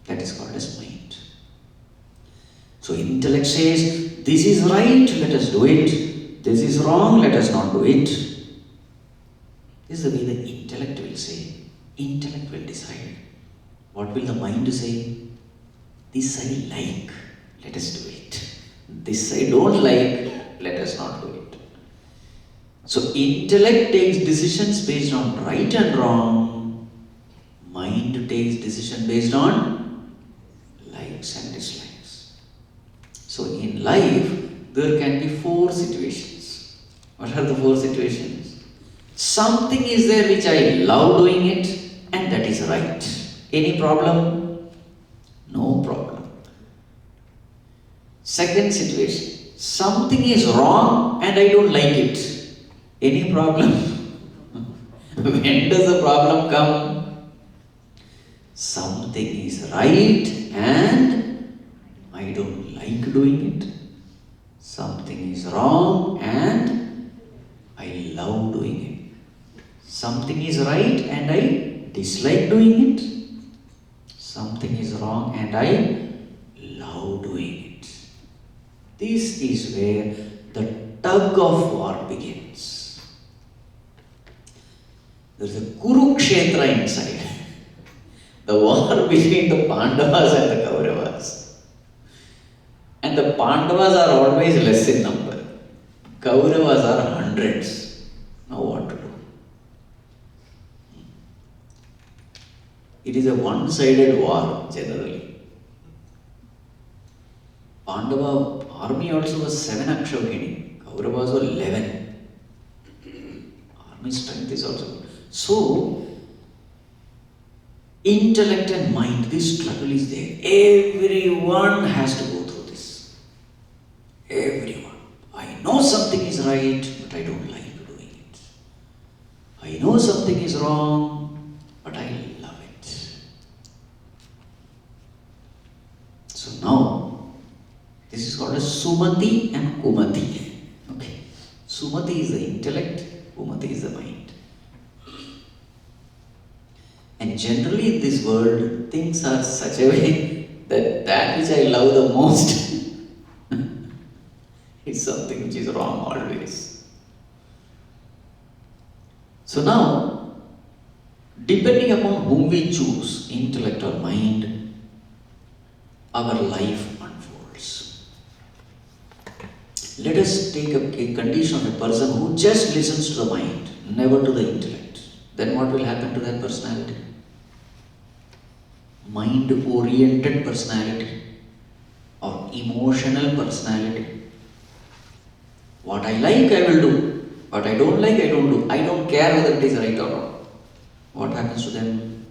That is called as mind. So intellect says, this is right, let us do it. This is wrong, let us not do it. This is the way the intellect will say. Intellect will decide. What will the mind say? This I like, let us do it. This I don't like, let us not do it. So intellect takes decisions based on right and wrong. Mind takes decision based on likes and dislikes. So in life, there can be 4 situations. What are the 4 situations? Something is there which I love doing it, and that is right. Any problem? No problem. Second situation, something is wrong and I don't like it. Any problem? When does the problem come? Something is right and I don't like doing it. Something is wrong and I love doing it. Something is right and I dislike doing it. Something is wrong and I love doing it. This is where the tug of war begins. There is a Kurukshetra inside. The war between the Pandavas and the Kauravas. And the Pandavas are always less in number. Kauravas are hundreds. Now what to do? It is a one-sided war generally. Pandava army also was 7 Akshavagini. Kauravas were 11. Army strength is also good. So, intellect and mind, this struggle is there. Everyone has to go through this. Everyone. I know something is right, but I don't like doing it. I know something is wrong, but I love it. So now, this is called as Sumati and Kumati. Okay. Sumati is the intellect, Kumati is the mind. And generally in this world, things are such a way that that which I love the most is something which is wrong always. So now, depending upon whom we choose, intellect or mind, our life unfolds. Let us take a condition of a person who just listens to the mind, never to the intellect. Then what will happen to that personality? Mind-oriented personality or emotional personality. What I like, I will do. What I don't like, I don't do. I don't care whether it is right or wrong. What happens to them?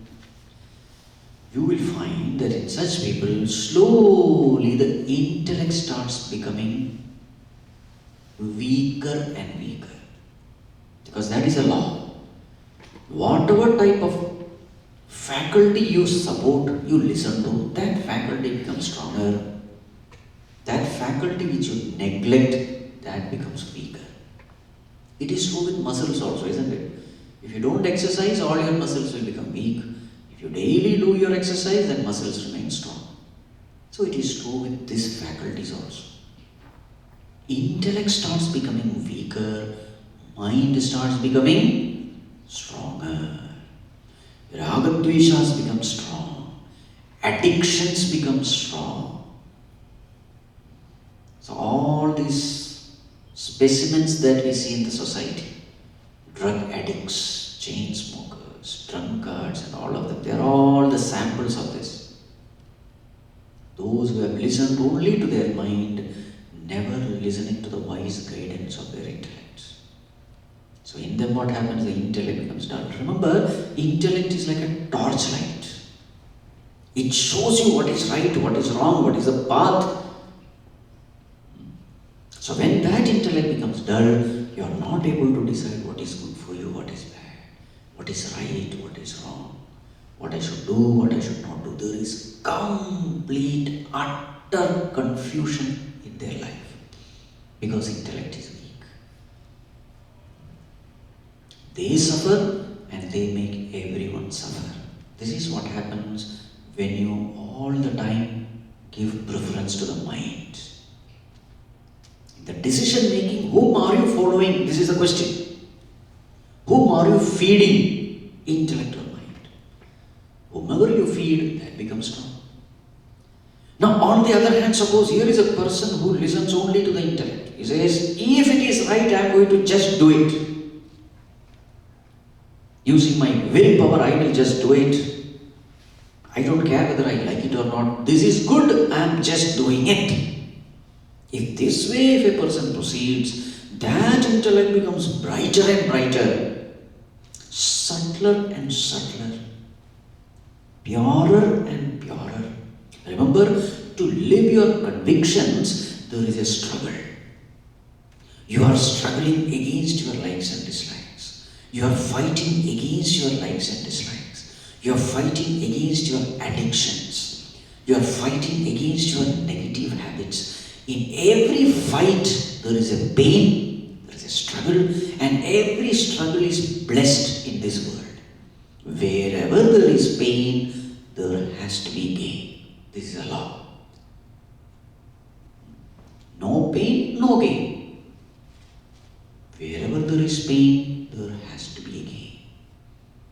You will find that in such people, slowly the intellect starts becoming weaker and weaker. Because that is a law. Whatever type of faculty you support, you listen to, that faculty becomes stronger. That faculty which you neglect, that becomes weaker. It is true with muscles also, isn't it? If you don't exercise, all your muscles will become weak. If you daily do your exercise, then muscles remain strong. So it is true with these faculties also. Intellect starts becoming weaker, mind starts becoming stronger. Ragadveshas become strong. Addictions become strong. So all these specimens that we see in the society, drug addicts, chain smokers, drunkards and all of them, they are all the samples of this. Those who have listened only to their mind, never listening to the wise guidance of their intellect. So in them what happens? The intellect becomes dull. Remember, intellect is like a torchlight. It shows you what is right, what is wrong, what is the path. So when that intellect becomes dull, you are not able to decide what is good for you, what is bad, what is right, what is wrong, what I should do, what I should not do. There is complete, utter confusion in their life because intellect is weak. They suffer and they make everyone suffer. This is what happens when you all the time give preference to the mind. The decision making, whom are you following? This is the question. Whom are you feeding? Intellect or mind? Whomever you feed, that becomes strong. Now, on the other hand, suppose here is a person who listens only to the intellect. He says, if it is right, I am going to just do it. Using my willpower, I will just do it. I don't care whether I like it or not. This is good, I am just doing it. If this way, if a person proceeds, that intellect becomes brighter and brighter, subtler and subtler, purer and purer. Remember, to live your convictions, there is a struggle. You are struggling against your likes and dislikes. You are fighting against your likes and dislikes. You are fighting against your addictions. You are fighting against your negative habits. In every fight, there is a pain, there is a struggle, and every struggle is blessed in this world. Wherever there is pain, there has to be gain. This is a law. No pain, no gain. Wherever there is pain, there has to be a gain.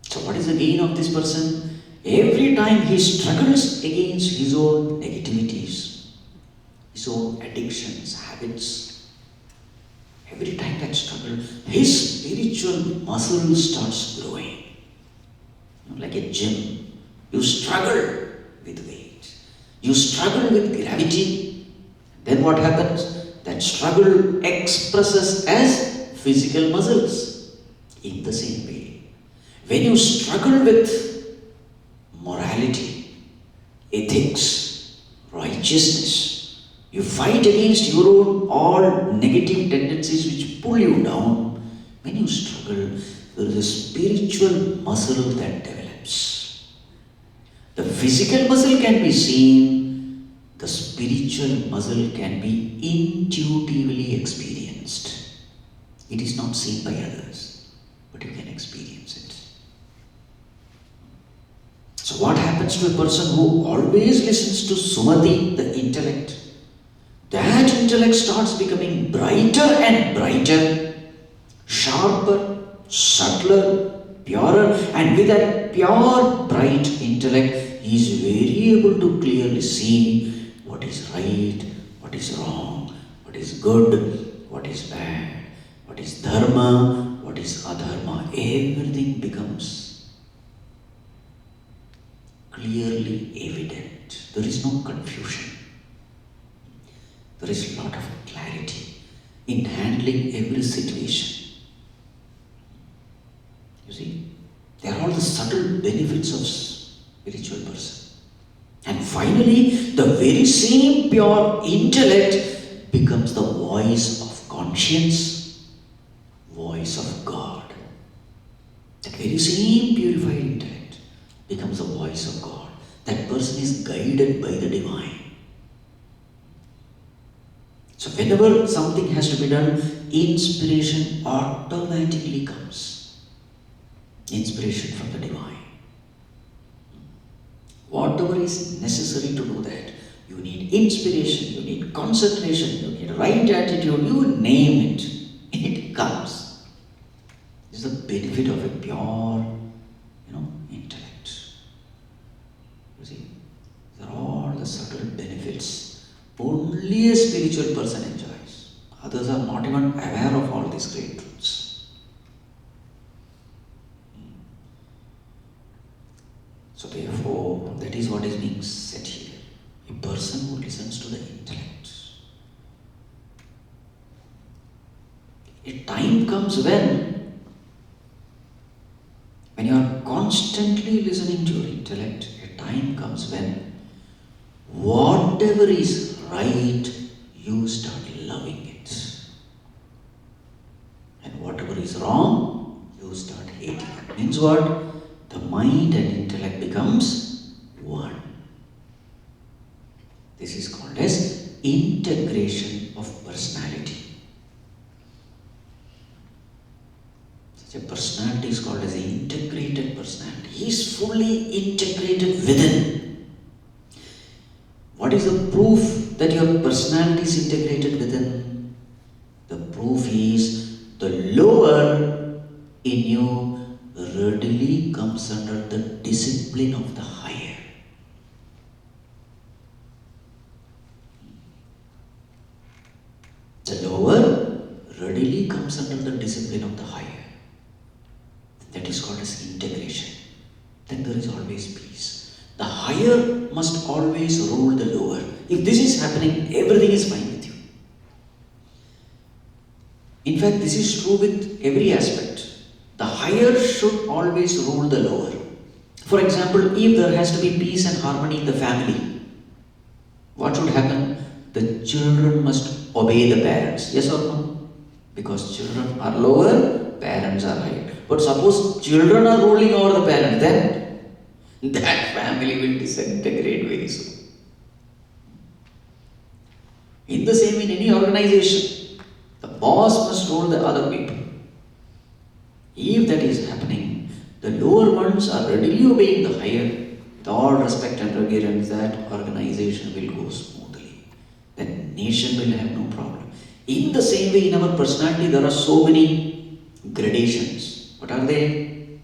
So what is the gain of this person? Every time he struggles against his own negativities, his own addictions, habits, every time that struggle, his spiritual muscle starts growing. Like a gym, you struggle with weight, you struggle with gravity, then what happens? That struggle expresses as physical muscles. In the same way, when you struggle with morality, ethics, righteousness, you fight against your own all negative tendencies which pull you down. When you struggle, there is a spiritual muscle that develops. The physical muscle can be seen, the spiritual muscle can be intuitively experienced. It is not seen by others, but you can experience it. So what happens to a person who always listens to Sumati, the intellect? That intellect starts becoming brighter and brighter, sharper, subtler, purer, and with that pure, bright intellect, he is very able to clearly see what is right, what is wrong, what is good, what is bad, what is dharma, what is adharma. Everything becomes clearly evident. There is no confusion. There is a lot of clarity in handling every situation. You see, they are all the subtle benefits of spiritual person. And finally, the very same pure intellect becomes the voice of conscience, voice of God. That very same purified intellect becomes the voice of God. That person is guided by the divine. So whenever something has to be done, inspiration automatically comes. Inspiration from the divine. Whatever is necessary to do that, you need inspiration, you need concentration, you need right attitude, you name it. It comes. This is the benefit of a pure, intellect. You see, these are all the subtle benefits only a spiritual person others are not even aware of all these great truths. So therefore, that is what is being said here. A person who listens to the intellect. A time comes when you are constantly listening to your intellect, a time comes when whatever is right, you start loving it. And whatever is wrong, you start hating it. Means what? The mind and intellect becomes one. This is called as integration of personality. Such a personality is called as an integrated personality. He is fully integrated within. What is the proof that your personality is integrated within? The proof is the lower in you readily comes under the discipline of the higher. The lower readily comes under the discipline of the higher. That is called as integration. Then there is always peace. The higher must always rule the lower. If this is happening, everything is fine with you. In fact, this is true with every aspect. The higher should always rule the lower. For example, if there has to be peace and harmony in the family, what should happen? The children must obey the parents. Yes or no? Because children are lower, parents are higher. But suppose children are ruling over the parents, then that family will disintegrate very soon. In the same, in any organization, the boss must rule the other people. If that is happening, the lower ones are readily obeying the higher. With all respect and reverence, that organization will go smoothly. The nation will have no problem. In the same way, in our personality, there are so many gradations. What are they?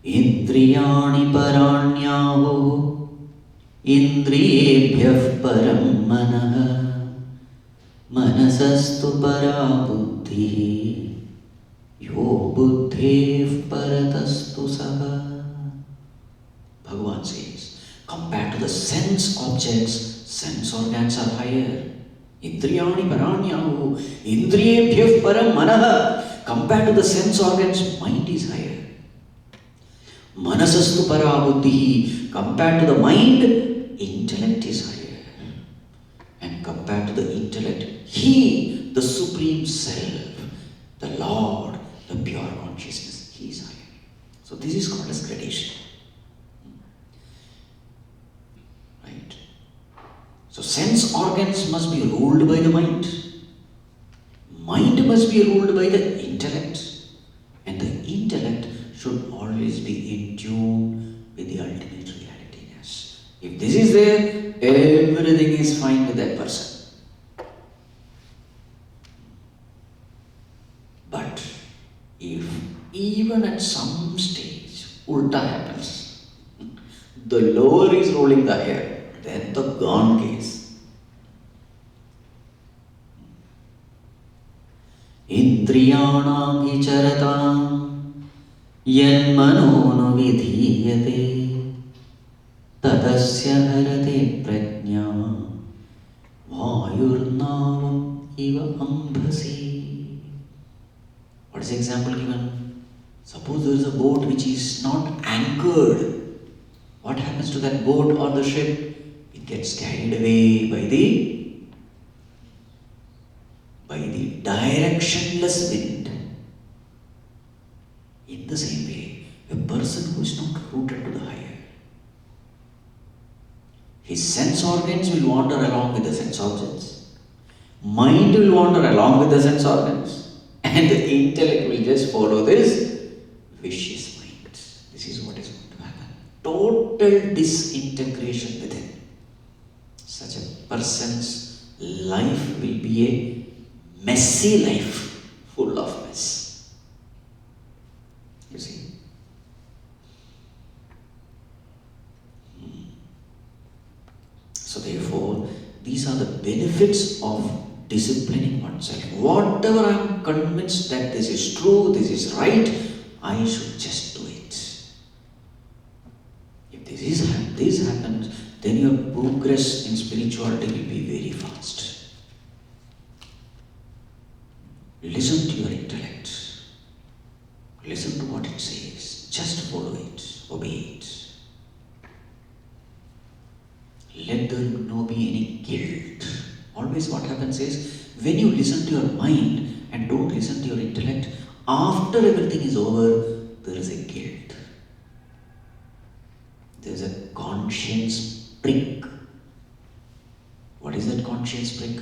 Indriyani paranyaho indriyebhyah param manah manasastu para buddhi yo buddhev paratastu saha. Bhagavan says, compared to the sense objects, sense organs are higher. Indriyani paranyahu indriyebhyah param manah. Compared to the sense organs, mind is higher. Manasastu para buddhi. Compared to the mind, intellect is higher. And compared to the intellect, he, the Supreme Self, the Lord, the pure consciousness, he is higher. So this is called as gradation. Right? So sense organs must be ruled by the mind. Mind must be ruled by the intellect. And the intellect should always be in tune with the ultimate realityness. If this is there, everything is fine with that person. But if even at some stage ulta happens, the lower is ruling the higher, then the gone case. Indriyanam vicharatam yanmano vidhiyate tadasya harate prajna vayurnavam iva ambhasi. What is the example given? Suppose there is a boat which is not anchored. What happens to that boat or the ship? It gets carried away by the directionless wind. In the same way, a person who is not rooted to the higher, his sense organs will wander along with the sense objects. Mind will wander along with the sense organs. And the intellect will just follow this vicious mind. This is what is going to happen. Total disintegration within. Such a person's life will be a messy life, full of mess. You see? So therefore, these are the benefits of disciplining oneself. Whatever I am convinced that this is true, this is right, I should just do it. If this happens, then your progress in spirituality will be very fast. Listen to your intellect. Listen to what it says. Just follow it. Obey it. Let there not be any guilt. Always what happens is, when you listen to your mind and don't listen to your intellect, after everything is over, there is a guilt. There is a conscience prick. What is that conscience prick?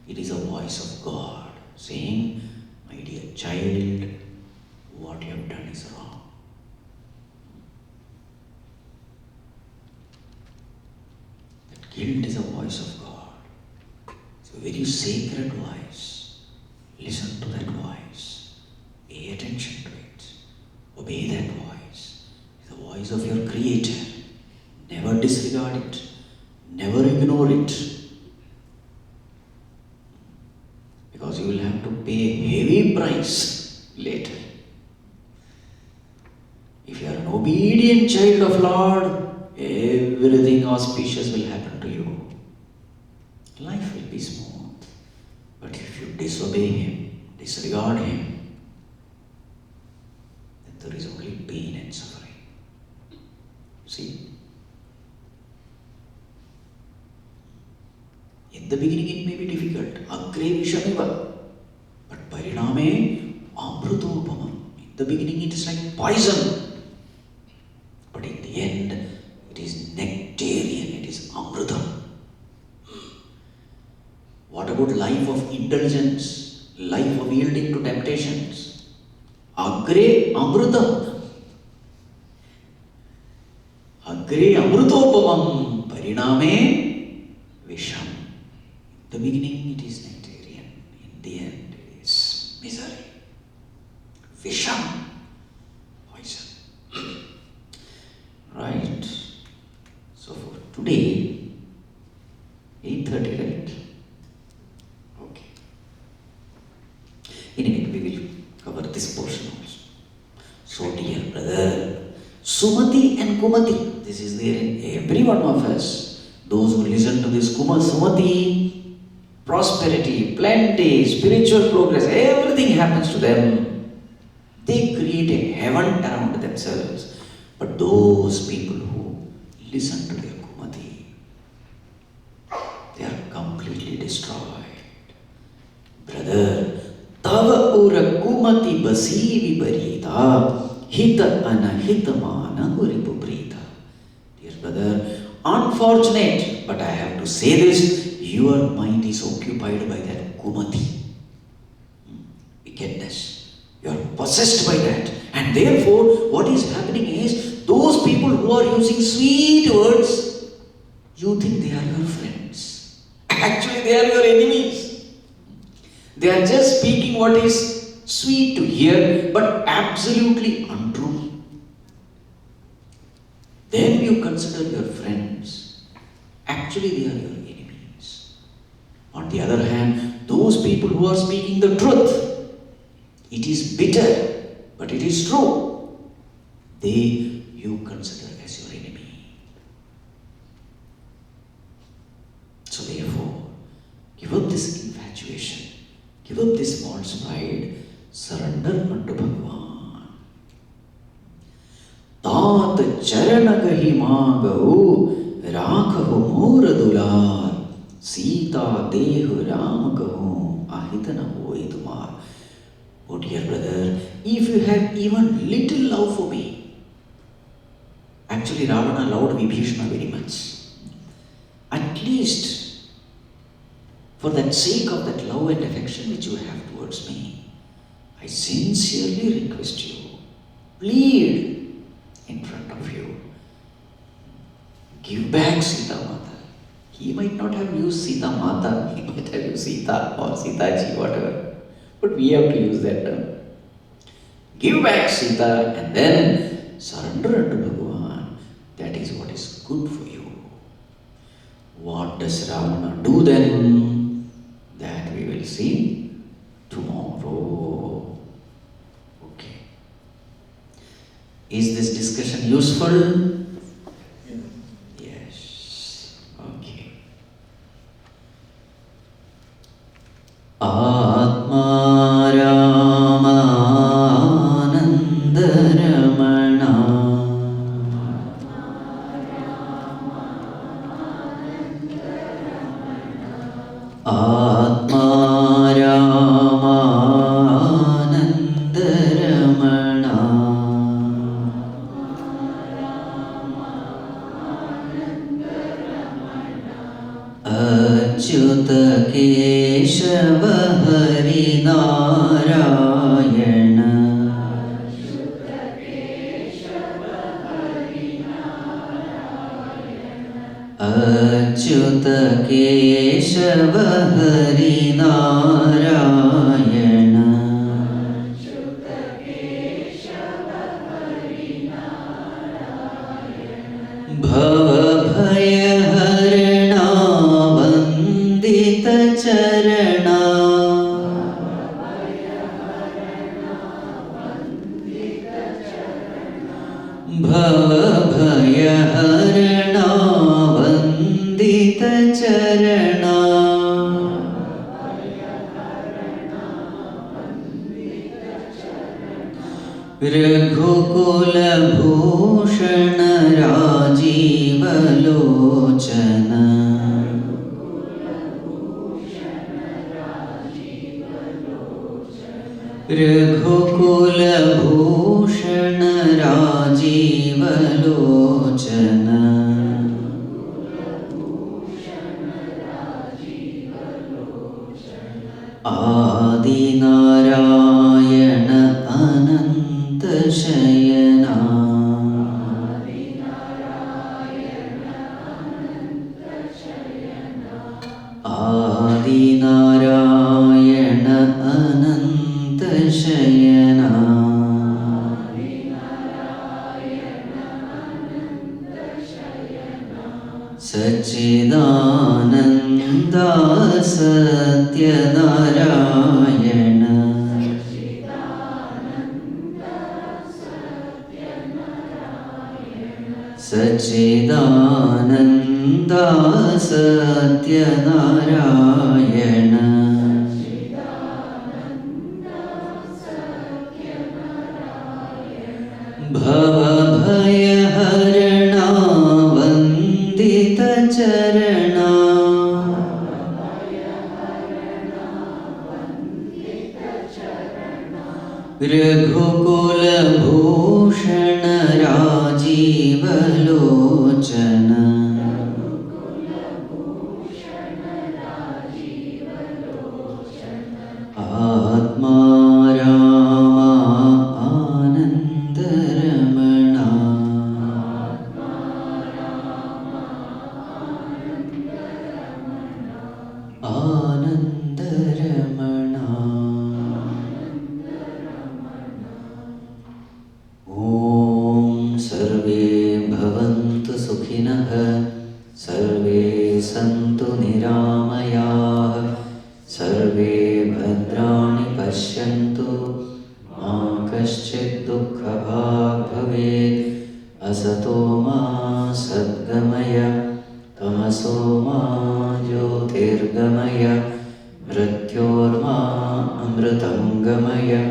It is a voice of God saying, my dear child, what you have done is wrong. That guilt is a voice of God. It's a very sacred voice. Listen to that voice. Pay attention to it. Obey that voice. It's the voice of your Creator. Never disregard it. Never ignore it. Because you will have to pay a heavy price later. If you are an obedient child of Lord, everything auspicious will happen to you. Life will be smooth. But if you disobey Him, disregard Him, then there is only pain and suffering. See? In the beginning it may be difficult. Agre vishamiva. But pariname amrutopamam. In the beginning it is like poison. But in the end, it is nectarian, it is amrutam. What about life of indulgence, life of yielding to temptations? Agre amrutam. Agre amrutopamam pariname visham. In the beginning it is nectarian, in the end it is misery. Visham, poison. Right. So for today, 8:30, right? Okay. Anyway, we will cover this portion also. So dear brother, Sumati and Kumati, this is there in every one of us. Those who listen to this Sumati, prosperity, plenty, spiritual progress, everything happens to them. They create a heaven around themselves. But those people who listen to their Kumati, they are completely destroyed. Brother, tava ura Kumati basi viparita, hita anahita mana uripuprita. Dear brother, unfortunate, but I have to say this, your mind is occupied by that Kumati. Wickedness. You are possessed by that. And therefore, what is happening is, those people who are using sweet words, you think they are your friends. Actually, they are your enemies. They are just speaking what is sweet to hear, but absolutely untrue. Then you consider your friends. Actually, they are your enemies. On the other hand, those people who are speaking the truth, it is bitter, but it is true. They you consider as your enemy. So therefore, give up this infatuation, give up this false pride, surrender unto Bhagavan. Tat charanagahi magahu rakhahu mora dular Sita dehu ramagahu ahitana hoi tumar. Oh dear brother, if you have even little love for me, actually, Ravana loved Vibhishana very much. At least, for that sake of that love and affection which you have towards me, I sincerely request you, plead in front of you, give back Sita Mata. He might not have used Sita Mata, he might have used Sita or Sita Ji, whatever. But we have to use that term. Give back Sita and then surrender unto Bhagavan. That is what is good for you. what does Ravana do then? That we will see tomorrow. Okay. Is this discussion useful? Yes. Okay. Atma Ramananda Ramana Atma Ramananda Ramana Achyuta Keshava Hari Narayana Achyuta Keshava Hari Narayana Bhava Bhaya Harana Vandita Charana Bhava Bhaya Harana Vandita Charana Raghukula Bhushana Rajiva Lochana Raghukula Bhushana Rajiva Lochana Adi Narayana Ananta Shayana Adi Narayana Ananta Shayana Sachidananda Satya Narayana Sachidananda Satya Narayana Bhava Bhaya Harana Vandita Charana Raghukula Bhushana Rajiva Lochana Atma Rama Ananda Ramana Ananda Ramana Om Sarve Bhavantu Sukhinah Sarve Santu Niramayah Sarve Bhadrani Pashyantu Ma Kaschid Dukkha Bhag Bhavet Asato Ma Sadgamaya Tamaso Ma Jyotirgamaya Mrityorma Amritangamaya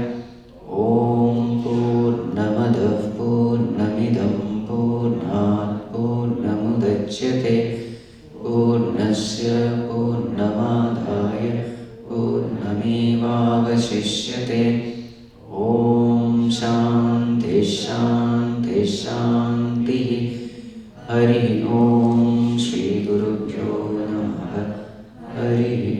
Om Purnamadav Purnamidam Purnat Purnamudachyate Purnasya Purnamadhaya Purnamevavashishyate Om Shanti Shanti Shanti Hari Om Shri Gurubhyo Namaha Hari